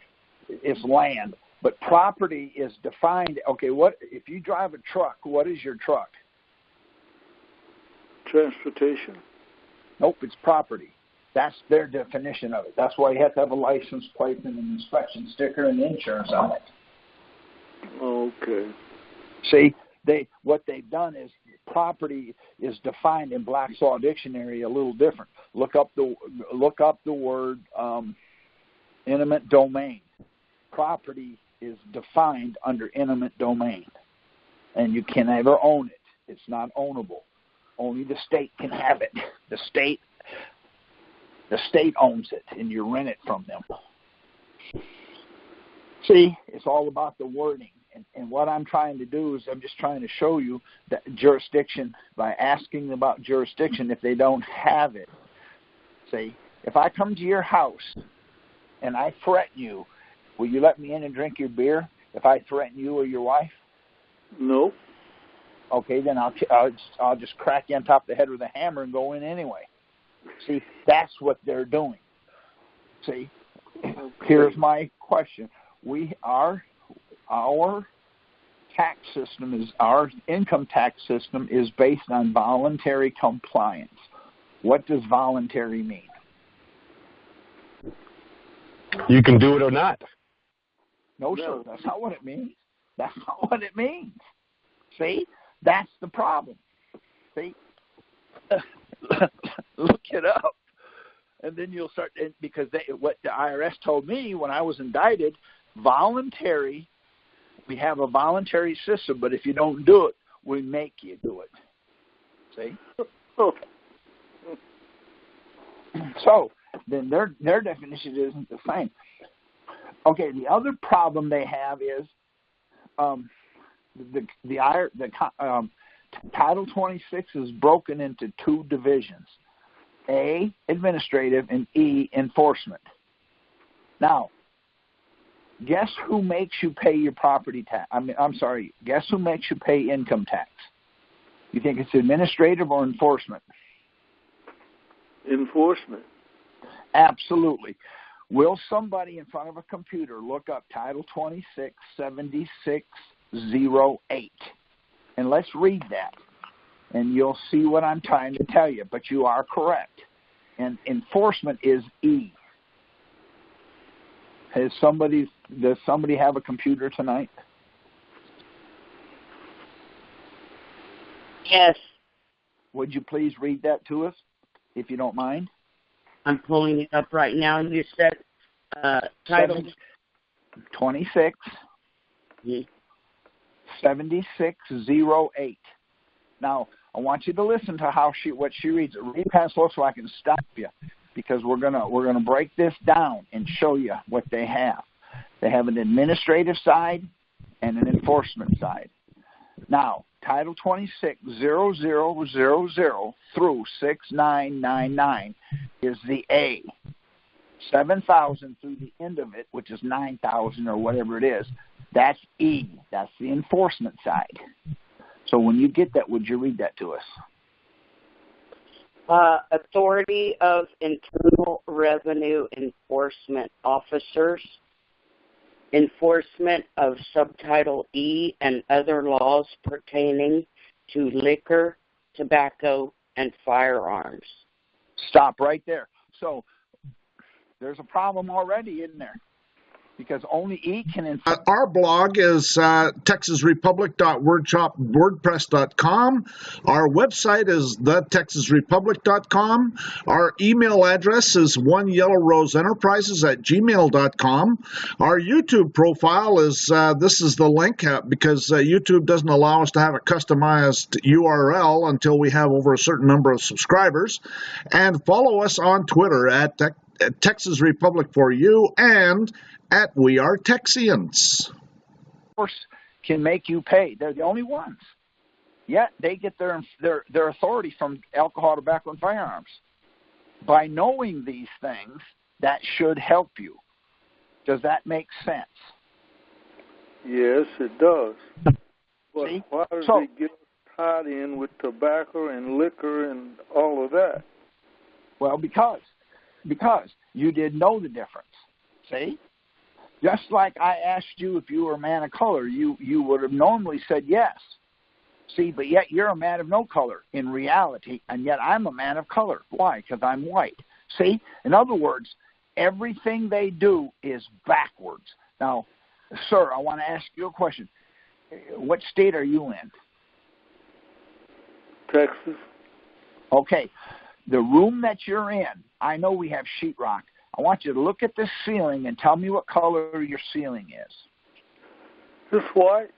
It's land. But property is defined. Okay, what if you drive a truck, what is your truck? Transportation. Nope, it's property. That's their definition of it. That's why you have to have a license plate and an inspection sticker and insurance on it. Okay. See, what they've done is property is defined in Black's Law Dictionary a little different. Look up the word eminent domain. Property is defined under eminent domain, and you can never own it. It's not ownable. Only the state can have it. The state owns it, and you rent it from them. See, it's all about the wording. And what I'm trying to do is I'm just trying to show you that jurisdiction by asking about jurisdiction if they don't have it. See, if I come to your house and I threaten you, will you let me in and drink your beer if I threaten you or your wife? No. Okay, then I'll just crack you on top of the head with a hammer and go in anyway. See, that's what they're doing. See, here's my question. Our tax system our income tax system is based on voluntary compliance. What does voluntary mean? You can do it or not. No, sir, that's not what it means. That's not what it means. See, that's the problem. See, look it up, and then you'll start. Because what the IRS told me when I was indicted, voluntary. We have a voluntary system, but if you don't do it, we make you do it. See? So then their definition isn't the same. Okay, the other problem they have is Title 26 is broken into two divisions: A, administrative, and E, enforcement. Now, guess who makes you pay your property tax? Guess who makes you pay income tax? You think it's administrative or enforcement? Enforcement. Absolutely. Will somebody in front of a computer look up Title 26, 7608? And let's read that. And you'll see what I'm trying to tell you. But you are correct. And enforcement is E. Does somebody have a computer tonight? Yes. Would you please read that to us, if you don't mind? I'm pulling it up right now. You said title 26, 7608. Now, I want you to listen to what she reads. Read past slow so I can stop you, because we're gonna break this down and show you what they have. They have an administrative side and an enforcement side. Now, Title 26, 0000 through 6999 is the A. 7,000 through the end of it, which is 9,000 or whatever it is. That's E. That's the enforcement side. So when you get that, would you read that to us? Authority of Internal Revenue Enforcement Officers, enforcement of Subtitle E and other laws pertaining to liquor, tobacco, and firearms. Stop right there. So there's a problem already, isn't there? Because only E can enforce. Our blog is texasrepublic.wordpress.com. Our website is thetexasrepublic.com. Our email address is oneyellowroseenterprises@gmail.com. Our YouTube profile is, this is the link, because YouTube doesn't allow us to have a customized URL until we have over a certain number of subscribers. And follow us on Twitter at Texas Republic for You and at We Are Texians. Can make you pay. They're the only ones. Yet they get their authority from alcohol, tobacco, and firearms. By knowing these things, that should help you. Does that make sense? Yes, it does. But See? why do they get tied in with tobacco and liquor and all of that? Well, because you didn't know the difference. See? Just like I asked you if you were a man of color, you would have normally said yes. See, but yet you're a man of no color in reality, and yet I'm a man of color. Why? Because I'm white. See? In other words, everything they do is backwards. Now, sir, I want to ask you a question. What state are you in? Texas. Okay. The room that you're in, I know we have sheetrock. I want you to look at the ceiling and tell me what color your ceiling is. Just white.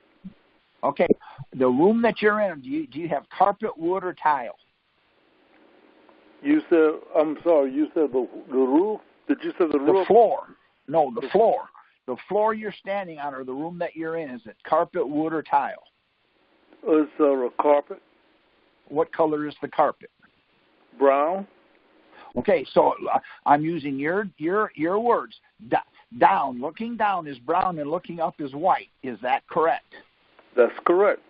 Okay. The room that you're in, do you have carpet, wood, or tile? You said, I'm sorry, you said the roof? Did you say the roof? The floor. No, the floor. The floor you're standing on or the room that you're in, is it carpet, wood, or tile? It's a carpet. What color is the carpet? Brown. Okay, so I'm using your words. Down, looking down is brown and looking up is white. Is that correct? That's correct.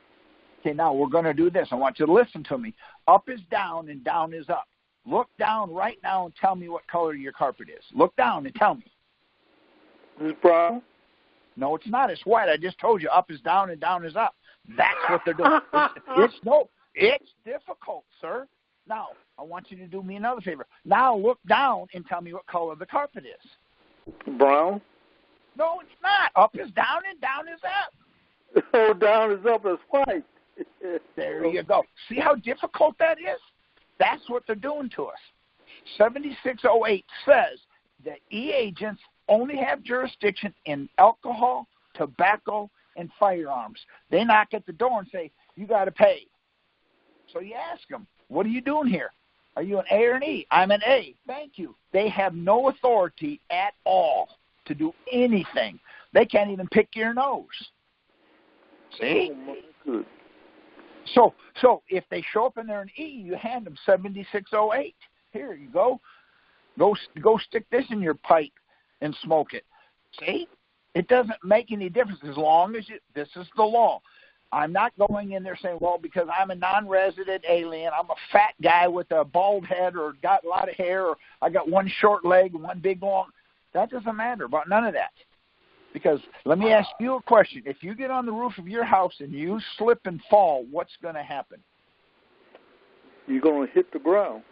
Okay, now we're going to do this. I want you to listen to me. Up is down and down is up. Look down right now and tell me what color your carpet is. Look down and tell me. It's brown. No, it's not. It's white. I just told you up is down and down is up. That's what they're doing. It's difficult, sir. Now, I want you to do me another favor. Now look down and tell me what color the carpet is. Brown? No, it's not. Up is down and down is up. Oh, down is up is white. There you go. See how difficult that is? That's what they're doing to us. 7608 says that E-agents only have jurisdiction in alcohol, tobacco, and firearms. They knock at the door and say, you got to pay. So you ask them, what are you doing here? Are you an A or an E? I'm an A. Thank you. They have no authority at all to do anything. They can't even pick your nose. See? Oh, so if they show up and they're an E, you hand them 7608. Here you go. Go stick this in your pipe and smoke it. See? It doesn't make any difference as long as this is the law. I'm not going in there saying, well, because I'm a non-resident alien, I'm a fat guy with a bald head or got a lot of hair or I got one short leg and one big long. That doesn't matter about none of that. Because let me ask you a question. If you get on the roof of your house and you slip and fall, what's going to happen? You're going to hit the ground.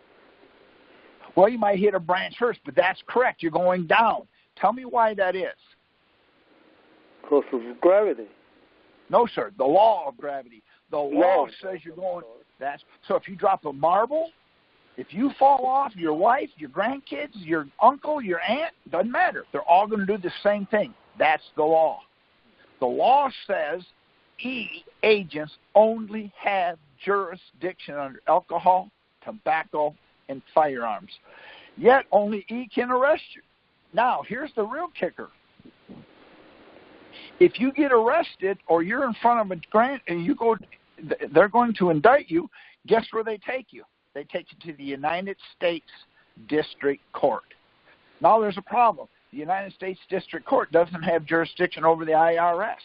Well, you might hit a branch first, but that's correct. You're going down. Tell me why that is. Because of gravity. No, sir. The law of gravity. The law says you're going. So if you drop a marble, if you fall off, your wife, your grandkids, your uncle, your aunt, doesn't matter. They're all going to do the same thing. That's the law. The law says E-agents only have jurisdiction under alcohol, tobacco, and firearms. Yet only E can arrest you. Now, here's the real kicker. If you get arrested or you're in front of a grand and you go, they're going to indict you, guess where they take you? They take you to the United States District Court. Now there's a problem. The United States District Court doesn't have jurisdiction over the IRS.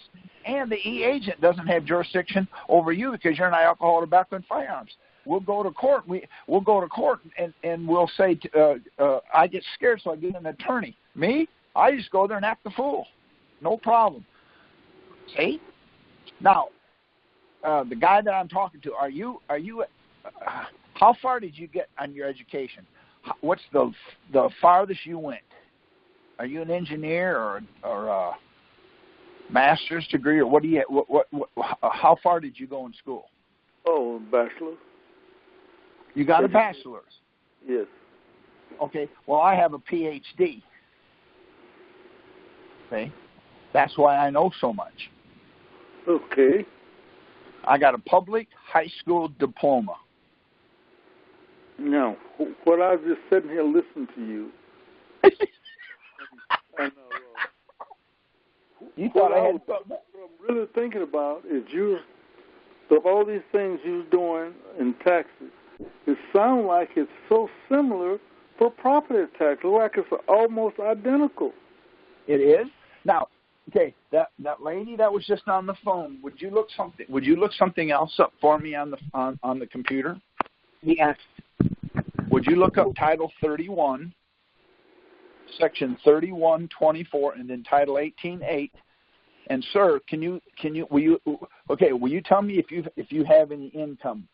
And the E-agent doesn't have jurisdiction over you because you're an alcohol, tobacco, and firearms. We'll go to court. We'll go to court and we'll say, I get scared, so I get an attorney. Me? I just go there and act the fool. No problem. See? Now, the guy that I'm talking to, are you? How far did you get on your education? What's the farthest you went? Are you an engineer or a master's degree, or what do you? What? How far did you go in school? Oh, bachelor. You got a bachelor's? Yes. Okay. Well, I have a PhD. Okay. That's why I know so much. Okay. I got a public high school diploma. Now, what I was just sitting here listening to you, and you thought I had what I'm really thinking about is of all these things you're doing in Texas, it sounds like it's so similar for property tax, like it's almost identical. It is? Now, okay, that lady that was just on the phone, would you look something else up for me on the computer? Yes. Would you look up Title 31, Section 3124, and then Title 18.8? And sir, will you tell me if you have any income?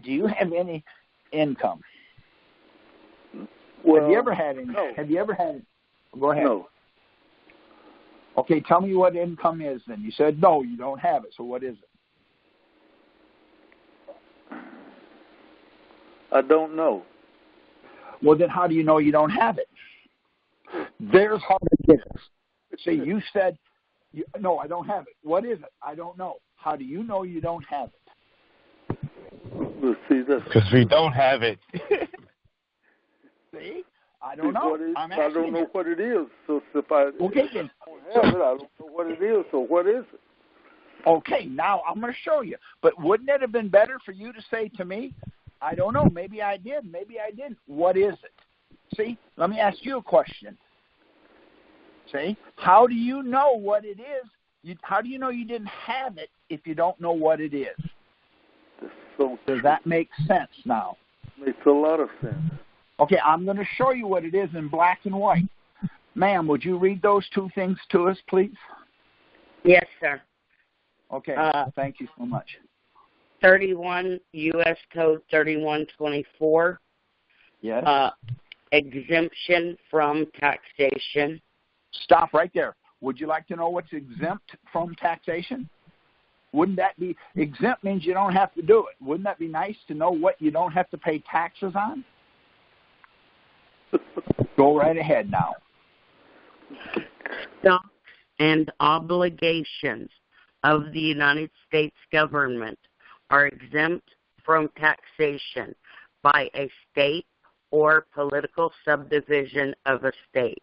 Do you have any income? Well, have you ever had any? No. Have you ever had? Go ahead. No. Okay, tell me what income is then. You said no, you don't have it. So what is it? I don't know. Well, then how do you know you don't have it? There's how it is. See, you said, no, I don't have it. What is it? I don't know. How do you know you don't have it? Let's see this. Because we don't have it. See? I don't know. I don't know what it is. So if I don't have it, I don't know what it is. So what is it? Okay, now I'm going to show you. But wouldn't it have been better for you to say to me, I don't know, maybe I did, maybe I didn't. What is it? See, let me ask you a question. See, how do you know what it is? How do you know you didn't have it if you don't know what it is? Does that make sense now? Makes a lot of sense. Okay, I'm going to show you what it is in black and white. Ma'am, would you read those two things to us, please? Yes, sir. Okay, thank you so much. 31 U.S. Code 3124. Yes. Exemption from taxation. Stop right there. Would you like to know what's exempt from taxation? Wouldn't that be, exempt means you don't have to do it. Wouldn't that be nice to know what you don't have to pay taxes on? Go right ahead now. Stocks and obligations of the United States government are exempt from taxation by a state or political subdivision of a state.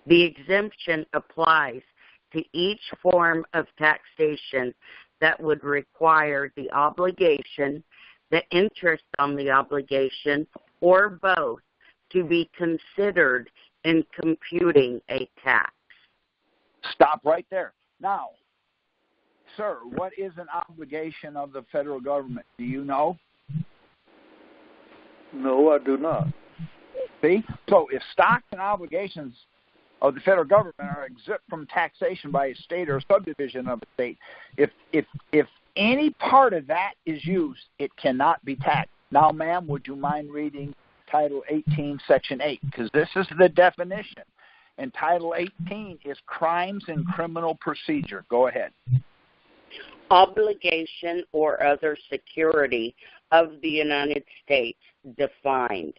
The exemption applies to each form of taxation that would require the obligation, the interest on the obligation, or both to be considered in computing a tax. Stop right there. Now, sir, what is an obligation of the federal government? Do you know? No, I do not. See? So if stocks and obligations of the federal government are exempt from taxation by a state or a subdivision of a state, if any part of that is used, it cannot be taxed. Now, ma'am, would you mind reading Title 18, Section 8? Because this is the definition. And Title 18 is crimes and criminal procedure. Go ahead. Obligation or other security of the United States defined.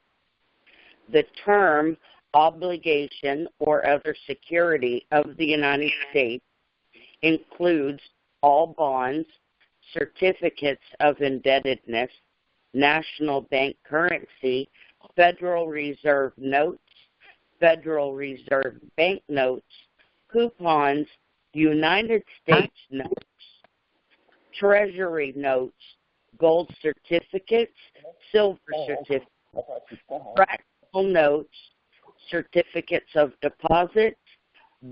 The term obligation or other security of the United States includes all bonds, certificates of indebtedness, national bank currency, Federal Reserve notes, Federal Reserve bank notes, coupons, United States notes, Treasury notes, gold certificates, silver certificates, fractional notes, certificates of deposit,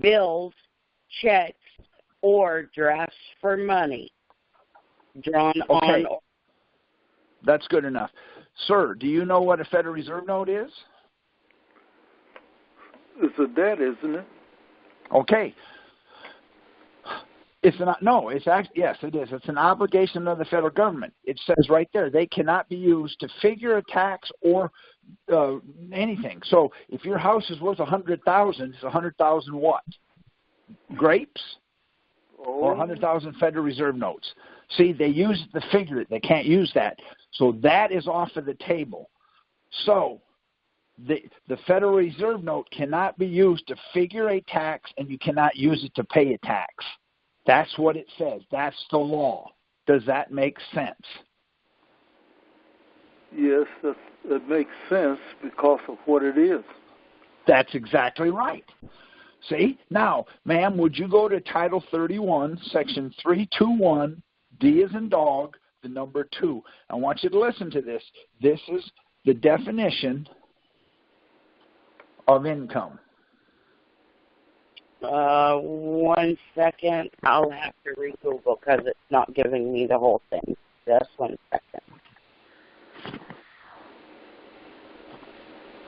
bills, checks, or drafts for money drawn on. That's good enough. Sir, do you know what a Federal Reserve note is? It's a debt, isn't it? Okay. Yes, it is. It's an obligation of the federal government. It says right there, they cannot be used to figure a tax or anything. So if your house is worth $100,000, it's $100,000 what? Grapes? Or 100,000 Federal Reserve notes. See, they use the figure it. They can't use that. So that is off of the table. So the Federal Reserve note cannot be used to figure a tax, and you cannot use it to pay a tax. That's what it says. That's the law. Does that make sense? Yes, that makes sense because of what it is. That's exactly right. See? Now, ma'am, would you go to Title 31, Section 321, D as in dog, the number 2. I want you to listen to this. This is the definition of income. 1 second. I'll have to re-Google because it's not giving me the whole thing. Just 1 second.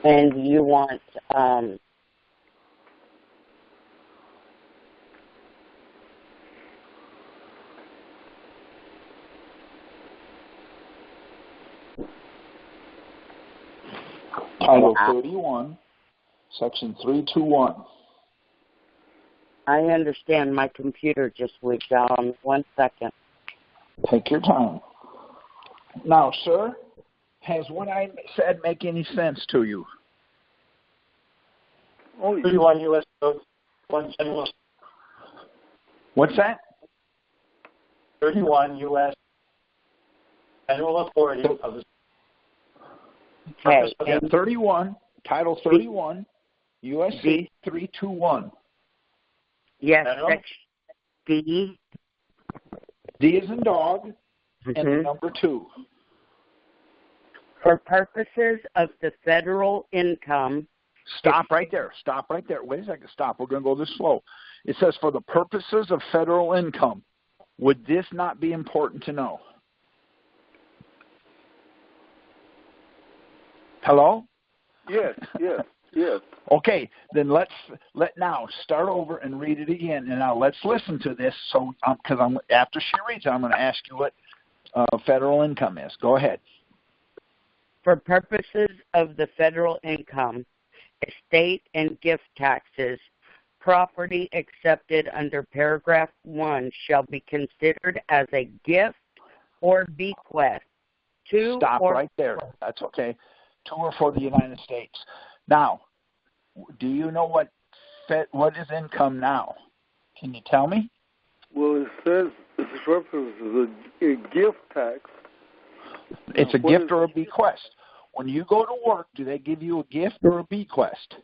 And you want Title 31, Section 321. I understand. My computer just went down. 1 second. Take your time. Now, sir, has what I said make any sense to you? 31 U.S. Code, 1 General. What's that? 31 U.S. General Authority of the. Okay. 31, Title 31, USC 321. Yes, Section D. D is in dog, and the number 2. For purposes of the federal income. Stop right there. Stop right there. Wait a second. Stop. We're going to go this slow. It says for the purposes of federal income. Would this not be important to know? Hello? Yes. Okay, then let now start over and read it again. And now let's listen to this. So, because after she reads it, I'm going to ask you what federal income is. Go ahead. For purposes of the federal income, estate and gift taxes, property accepted under paragraph 1 shall be considered as a gift or bequest to. Stop right there. That's okay. To or for the United States. Now, do you know what is income now? Can you tell me? Well, it says it's reference is a gift tax. It's a gift or a bequest. When you go to work, do they give you a gift or a bequest?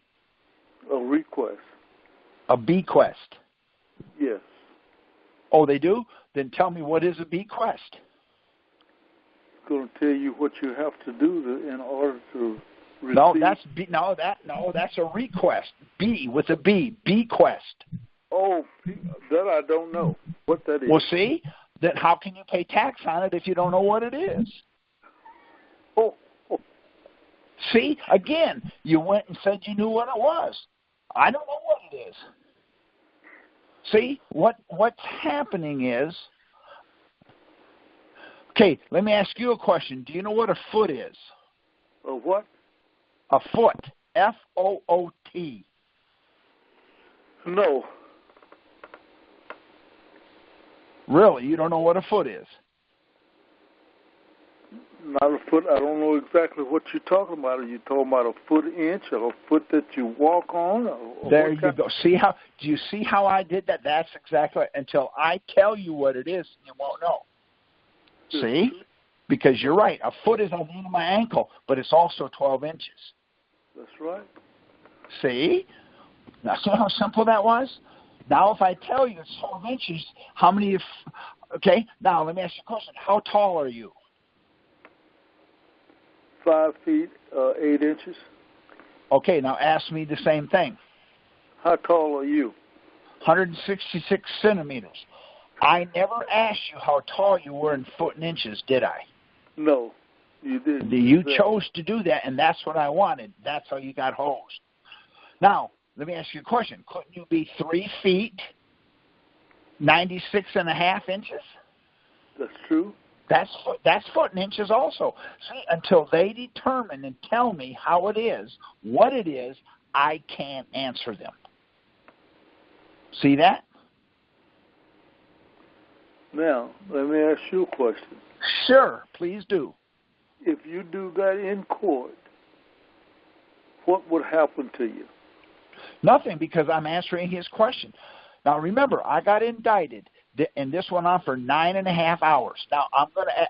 A request. A bequest. Yes. Oh, they do? Then tell me, what is a bequest? It's going to tell you what you have to do in order to receive. That's a request. B with a B. Bequest. Oh, that I don't know what that is. Well, see, then how can you pay tax on it if you don't know what it is? Oh. See, again, you went and said you knew what it was. I don't know what it is. See, what's happening is, okay, let me ask you a question. Do you know what a foot is? A what? A foot. F-O-O-T. No. Really? You don't know what a foot is? Not a foot. I don't know exactly what you're talking about. Are you talking about a foot inch or a foot that you walk on? Or there you go. Do you see how I did that? That's exactly right. Until I tell you what it is, you won't know. See? Because you're right. A foot is on the end of my ankle, but it's also 12 inches. That's right. See? Now, see how simple that was? Now, if I tell you it's 12 inches, how many okay, now let me ask you a question. How tall are you? 5 feet, 8 inches. Okay, now ask me the same thing. How tall are you? 166 centimeters. I never asked you how tall you were in foot and inches, did I? No, you didn't. You chose to do that, and that's what I wanted. That's how you got hosed. Now, let me ask you a question. Couldn't you be 3 feet, 96 and a half inches? That's true. That's foot and inches also. See, until they determine and tell me how it is, what it is, I can't answer them. See that? Now, let me ask you a question. Sure, please do. If you do that in court, what would happen to you? Nothing, because I'm answering his question. Now, remember, I got indicted, and this went on for 9.5 hours. Now, I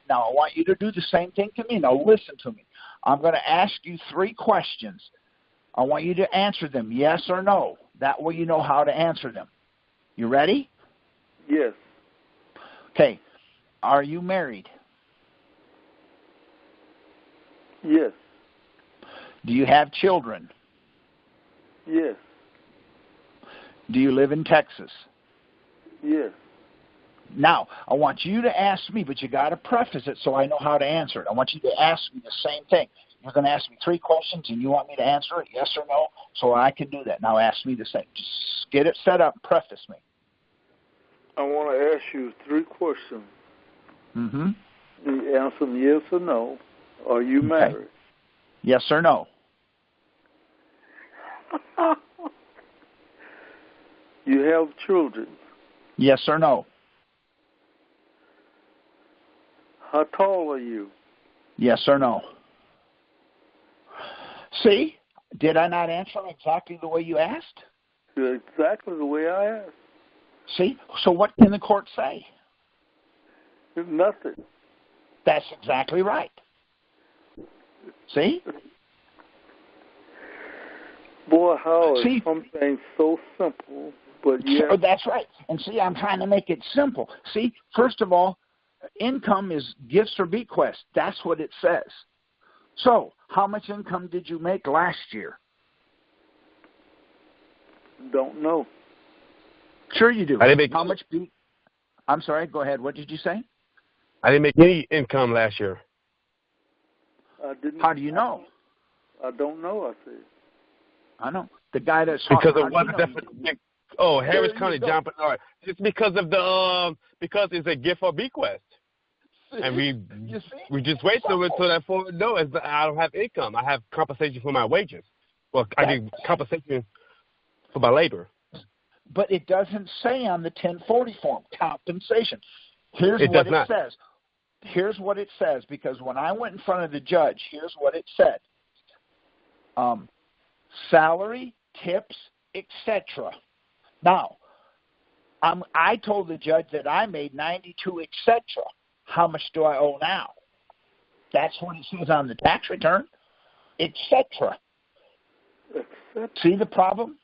want you to do the same thing to me. Now, listen to me. I'm going to ask you 3 questions. I want you to answer them, yes or no. That way you know how to answer them. You ready? Yes. Okay. Are you married? Yes. Do you have children? Yes. Do you live in Texas? Yes. Now, I want you to ask me, but you got to preface it so I know how to answer it. I want you to ask me the same thing. You're going to ask me 3 questions, and you want me to answer it, yes or no, so I can do that. Now ask me the same. Just get it set up, preface me. I want to ask you 3 questions. Mm-hmm. You answer them yes or no. Are you married? Yes or no. You have children? Yes or no. How tall are you? Yes or no. See? Did I not answer exactly the way you asked? Exactly the way I asked. See? So what can the court say? Nothing. That's exactly right. See? Boy, how See? is something so simple, but yeah. That's right. And see, I'm trying to make it simple. See, first of all, income is gifts or bequests. That's what it says. So, how much income did you make last year? Don't know. Sure you do. I didn't make how much I'm sorry, go ahead. What did you say? I didn't make any income last year. I didn't. How do you know? I don't know, I said. I know. The guy that's because talking, it wasn't definitely. Oh, Harris County, John Bernard. It's because of because it's a gift or bequest, and we just wait till that for no, I don't have income. I have compensation for my wages. Well, I get compensation for my labor. But it doesn't say on the 1040 form compensation. Here's what it says. Here's what it says, because when I went in front of the judge, here's what it said. Salary, tips, etc. Now, I told the judge that I made 92, etc. How much do I owe now? That's what it says on the tax return, etc. See the problem?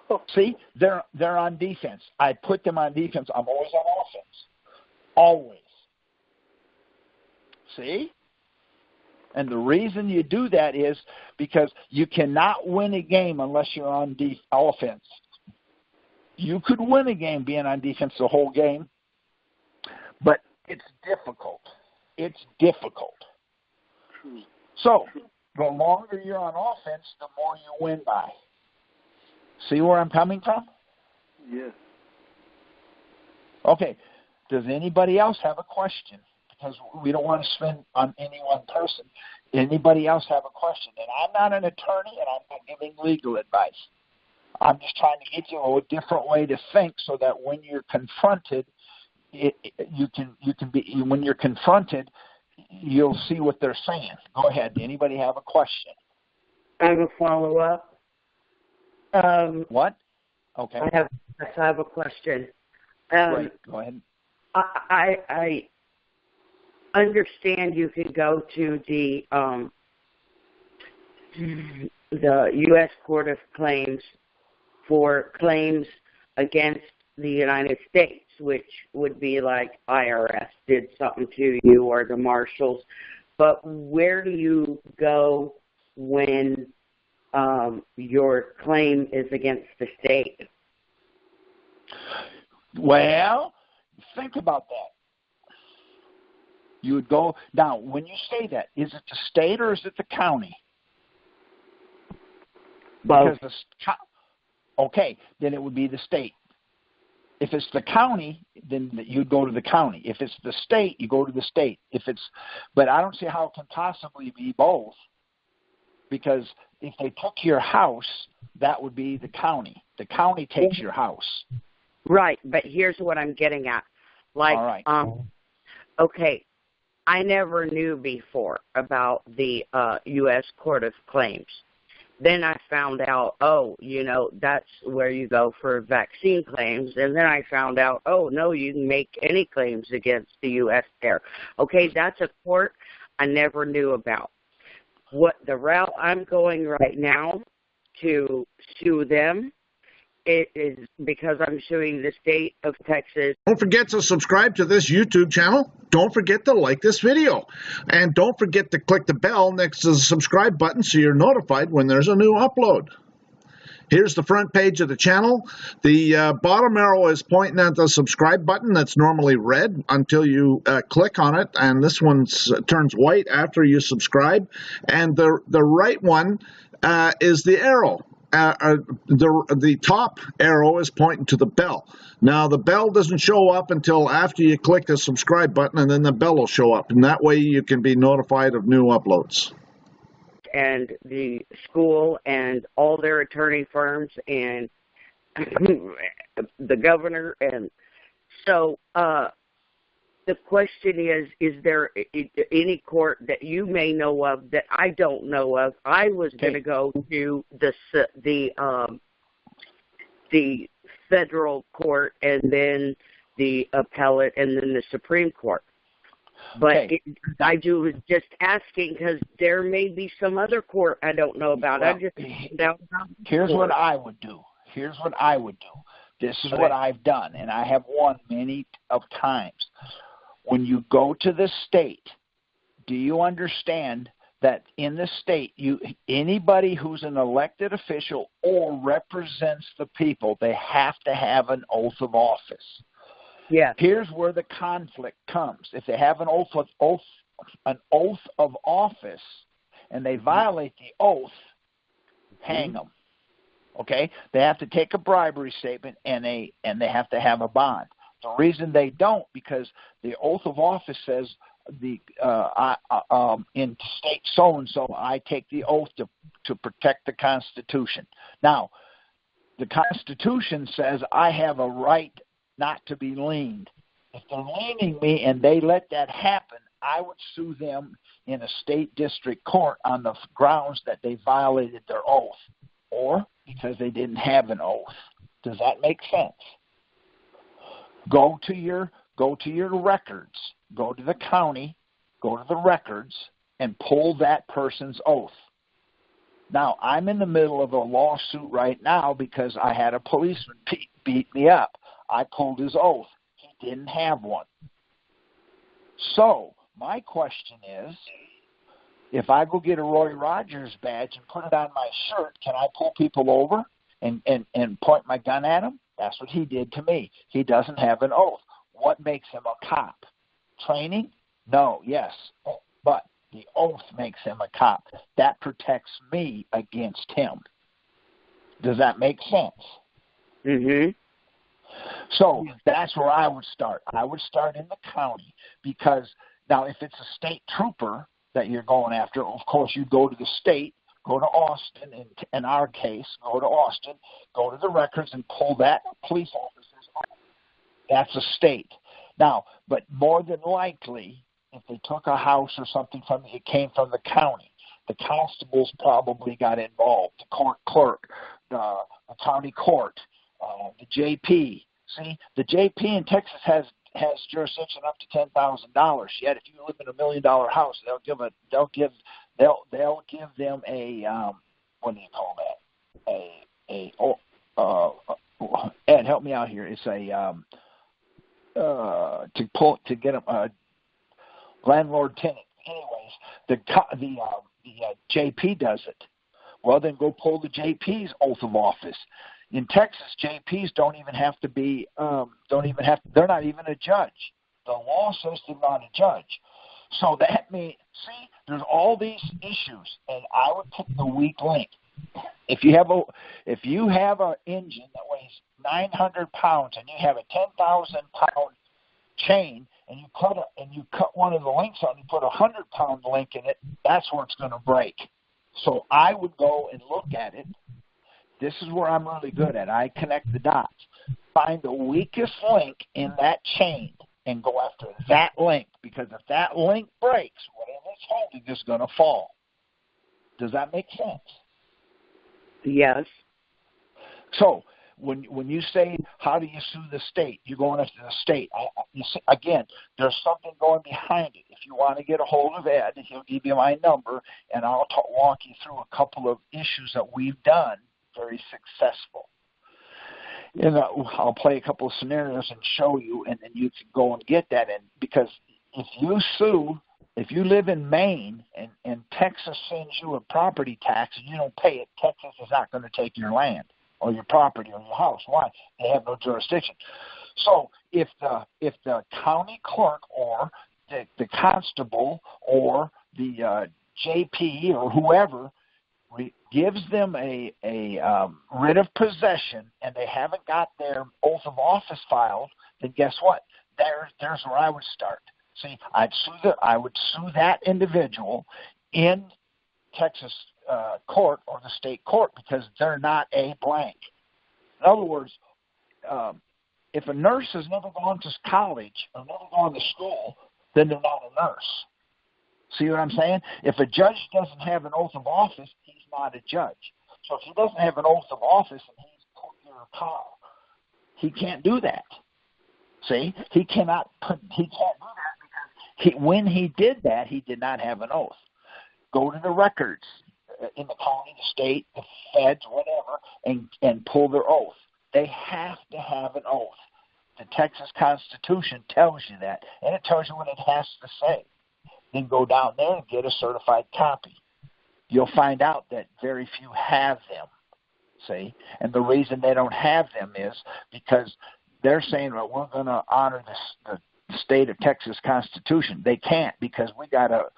Oh. See, they're on defense. I put them on defense. I'm always on offense. Always. See? And the reason you do that is because you cannot win a game unless you're on offense. You could win a game being on defense the whole game, but it's difficult. It's difficult. So, the longer you're on offense, the more you win by. See where I'm coming from? Yes. Okay. Does anybody else have a question? Because we don't want to spend on any one person. Anybody else have a question? And I'm not an attorney, and I'm not giving legal advice. I'm just trying to get you a different way to think, so that when you're confronted, when you're confronted, you'll see what they're saying. Go ahead. Anybody have a question? I have a follow-up. What? Okay. I have a question. Right. Go ahead. I understand you can go to the U.S. Court of Claims for claims against the United States, which would be like IRS did something to you or the marshals. But where do you go when your claim is against the state? Well, think about that. You would go now. When you say that, is it the state or is it the county? Both. Because okay, then it would be the state. If it's the county, then you'd go to the county. If it's the state, you go to the state. But I don't see how it can possibly be both. Because if they took your house, that would be the county. The county takes your house. Right, but here's what I'm getting at. Like, all right. Okay, I never knew before about the U.S. Court of Claims. Then I found out, that's where you go for vaccine claims. And then I found out, no, you can make any claims against the U.S. there. Okay, that's a court I never knew about. What the route I'm going right now to sue them, it is because I'm suing the state of Texas. Don't forget to subscribe to this YouTube channel. Don't forget to like this video. And don't forget to click the bell next to the subscribe button so you're notified when there's a new upload. Here's the front page of the channel. The bottom arrow is pointing at the subscribe button that's normally red until you click on it, and this one turns white after you subscribe. And the right one is the arrow. The top arrow is pointing to the bell. Now, the bell doesn't show up until after you click the subscribe button, and then the bell will show up. And that way you can be notified of new uploads. And the school and all their attorney firms and the governor. And so the question is there any court that you may know of that I don't know of? I was going to go to the federal court and then the appellate and then the Supreme Court. But I was just asking because there may be some other court I don't know about. Well, I just found out about here's what I would do. This is what I've done, and I have won many of times. When you go to the state, do you understand that in the state, anybody who's an elected official or represents the people, they have to have an oath of office? Yeah. Here's where the conflict comes. If they have an oath of office and they violate the oath, hang them. Okay? They have to take a bribery statement and they have to have a bond. The reason they don't, because the oath of office says in state so and so, I take the oath to protect the Constitution. Now, the Constitution says I have a right not to be liened. If they're liening me and they let that happen, I would sue them in a state district court on the grounds that they violated their oath or because they didn't have an oath. Does that make sense? Go to your records. Go to the county, go to the records, and pull that person's oath. Now, I'm in the middle of a lawsuit right now because I had a policeman beat me up. I pulled his oath. He didn't have one. So, my question is, if I go get a Roy Rogers badge and put it on my shirt, can I pull people over and point my gun at them? That's what he did to me. He doesn't have an oath. What makes him a cop? Training? No, yes. But the oath makes him a cop. That protects me against him. Does that make sense? Mm-hmm. So that's where I would start. I would start in the county because now if it's a state trooper that you're going after, of course you go to the state, go to Austin, in our case, go to Austin, go to the records and pull that police officer's oath. That's a state. Now, but more than likely, if they took a house or something it came from the county. The constables probably got involved, the court clerk, the county court, the JP. See, the JP in Texas has jurisdiction up to $10,000. Yet, if you live in $1 million house, they'll give them a what do you call that? Ed, help me out here. It's a to get a landlord tenant. Anyways, the JP does it. Well, then go pull the JP's oath of office. In Texas, JPs they're not even a judge. The law says they're not a judge. So that means, see, there's all these issues, and I would pick the weak link. If you have an engine that weighs 900 pounds and you have a 10,000-pound chain, and you cut one of the links out and you put a 100-pound link in it, that's where it's going to break. So I would go and look at it. This is where I'm really good at. I connect the dots. Find the weakest link in that chain and go after that link, because if that link breaks, whatever it's holding is going to fall. Does that make sense? Yes. So when you say, how do you sue the state, you're going after the state. Again, there's something going behind it. If you want to get a hold of Ed, he'll give you my number, and I'll walk you through a couple of issues that we've done very successful. And I'll play a couple of scenarios and show you, and then you can go and get that. And because if you live in Maine and Texas sends you a property tax and you don't pay it, Texas is not going to take your land or your property or your house. Why? They have no jurisdiction. So if the county clerk or the constable or the JP or whoever gives them a writ of possession and they haven't got their oath of office filed, then guess what? There's where I would start. See, I would sue that individual in Texas court or the state court because they're not a blank. In other words, if a nurse has never gone to college or never gone to school, then they're not a nurse. See what I'm saying? If a judge doesn't have an oath of office, he's not a judge. So if he doesn't have an oath of office and he's put your car, he can't do that. See? He can't do that because when he did that, he did not have an oath. Go to the records in the county, the state, the feds, whatever, and pull their oath. They have to have an oath. The Texas Constitution tells you that, and it tells you what it has to say. Then go down there and get a certified copy. You'll find out that very few have them, see? And the reason they don't have them is because they're saying, well, we're going to honor the state of Texas Constitution. They can't because we got a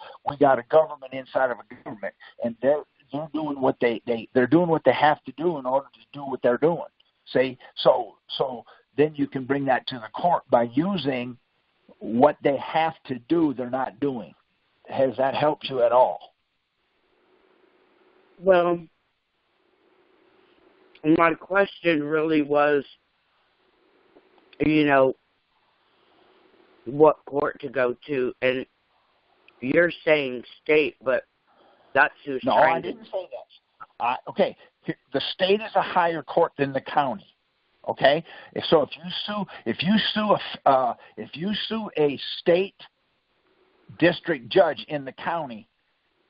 government inside of a government, and they're doing what they're doing what they have to do in order to do what they're doing. See? So then you can bring that to the court by using what they have to do they're not doing. Has that helped you at all? Well, my question really was, what court to go to, and you're saying state, but that's who's no, trying I didn't say that. Okay, the state is a higher court than the county. Okay, so if you sue a state district judge in the county,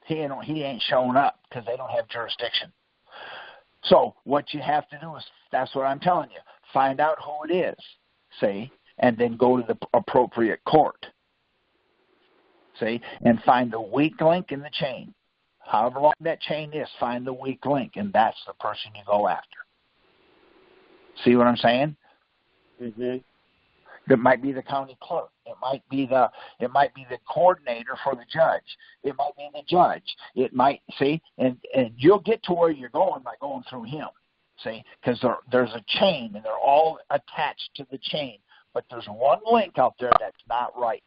he ain't showing up because they don't have jurisdiction. So what you have to do is, that's what I'm telling you, find out who it is, see, and then go to the appropriate court, see, and find the weak link in the chain. However long that chain is, find the weak link, and that's the person you go after. See what I'm saying? Mm-hmm. It might be the county clerk. It might be the coordinator for the judge. It might be the judge. It might, see, and you'll get to where you're going by going through him, see, because there's a chain and they're all attached to the chain, but there's one link out there that's not right,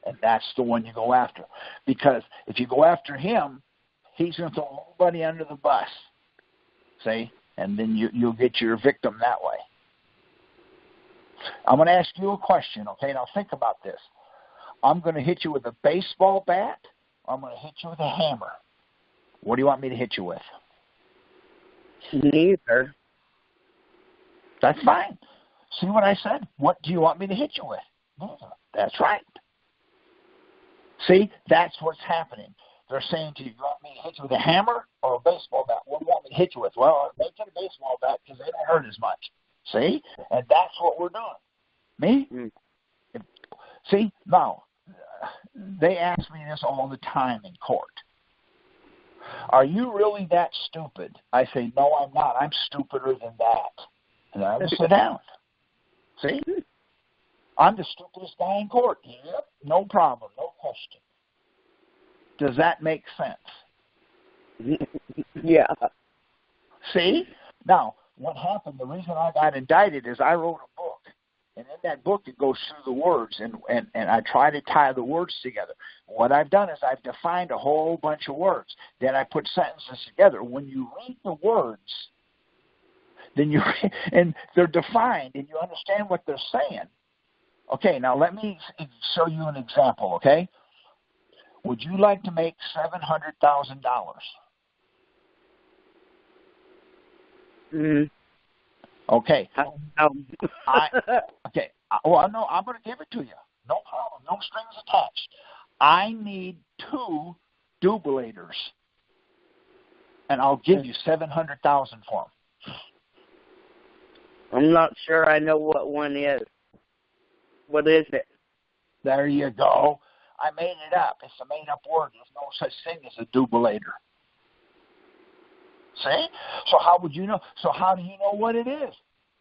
and that's the one you go after. Because if you go after him, he's going to throw everybody under the bus, see, and then you'll get your victim that way. I'm going to ask you a question, okay? Now think about this. I'm going to hit you with a baseball bat, or I'm going to hit you with a hammer. What do you want me to hit you with? Neither. That's fine. See what I said? What do you want me to hit you with? Neither. That's right. See, that's what's happening. They're saying to you, you want me to hit you with a hammer or a baseball bat? What do you want me to hit you with? Well, make it a baseball bat because they don't hurt as much. See? And that's what we're doing. Me? Mm. See? Now, they ask me this all the time in court. are you really that stupid? I say, no, I'm not. I'm stupider than that. And I will sit down. See? I'm the stupidest guy in court. Yep, no problem, no question. Does that make sense? Yeah. See? Now, what happened, the reason I got indicted is I wrote a book. And in that book, it goes through the words, and I try to tie the words together. What I've done is I've defined a whole bunch of words. Then I put sentences together. When you read the words, then and they're defined, and you understand what they're saying. Okay, now let me show you an example, okay? Would you like to make $700,000? Mm. Okay. Okay. Well, no, I'm going to give it to you. No problem. No strings attached. I need 2 dublators, and I'll give you $700,000 for them. I'm not sure I know what one is. What is it? There you go. I made it up. It's a made-up word. There's no such thing as a dublator. See? So how would you know? So how do you know what it is?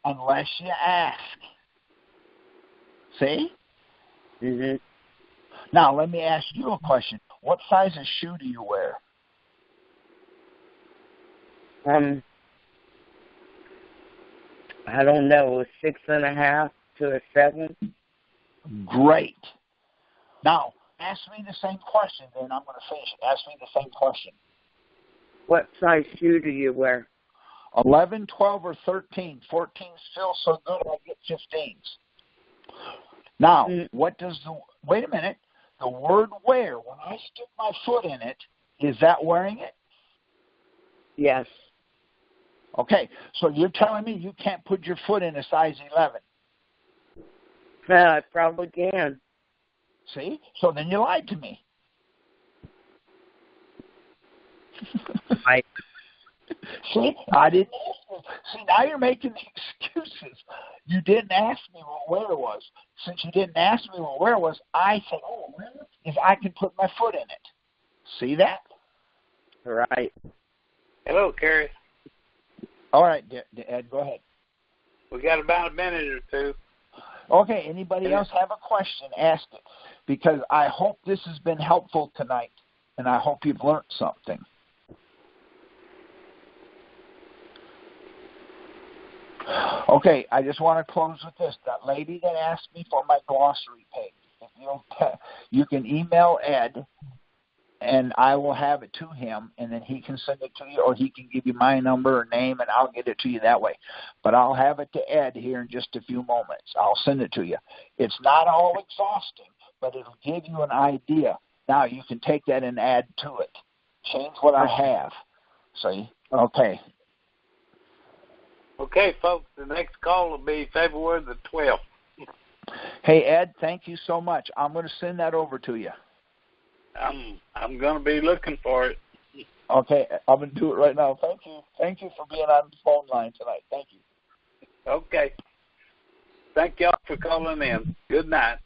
Unless you ask. See? Mm-hmm. Now, let me ask you a question. What size of shoe do you wear? I don't know, 6.5 to a 7. Great. Now, ask me the same question, then I'm going to finish it. Ask me the same question. What size shoe do you wear? 11, 12, or 13. 14's still so good I get 15s. Now, what does wait a minute. The word wear, when I stick my foot in it, is that wearing it? Yes. Okay, so you're telling me you can't put your foot in a size 11? I probably can. See? So then you lied to me. See, I didn't ask you. See, now you're making excuses. You didn't ask me what wear was. Since you didn't ask me what wear was, I said, oh, if I can put my foot in it. See that? Right. Hello, Carrie. All right, Ed, go ahead. We got about a minute or two. Okay, anybody else have a question, ask it. Because I hope this has been helpful tonight, and I hope you've learned something. Okay, I just want to close with this. That lady that asked me for my glossary page, if you can email Ed, and I will have it to him, and then he can send it to you, or he can give you my number or name, and I'll get it to you that way. But I'll have it to Ed here in just a few moments. I'll send it to you. It's not all exhausting, but it'll give you an idea. Now you can take that and add to it. Change what I have. See? Okay. Okay, folks, the next call will be February the 12th. Hey, Ed, thank you so much. I'm going to send that over to you. I'm going to be looking for it. Okay, I'm going to do it right now. Thank you. Thank you for being on the phone line tonight. Thank you. Okay. Thank y'all for calling in. Good night.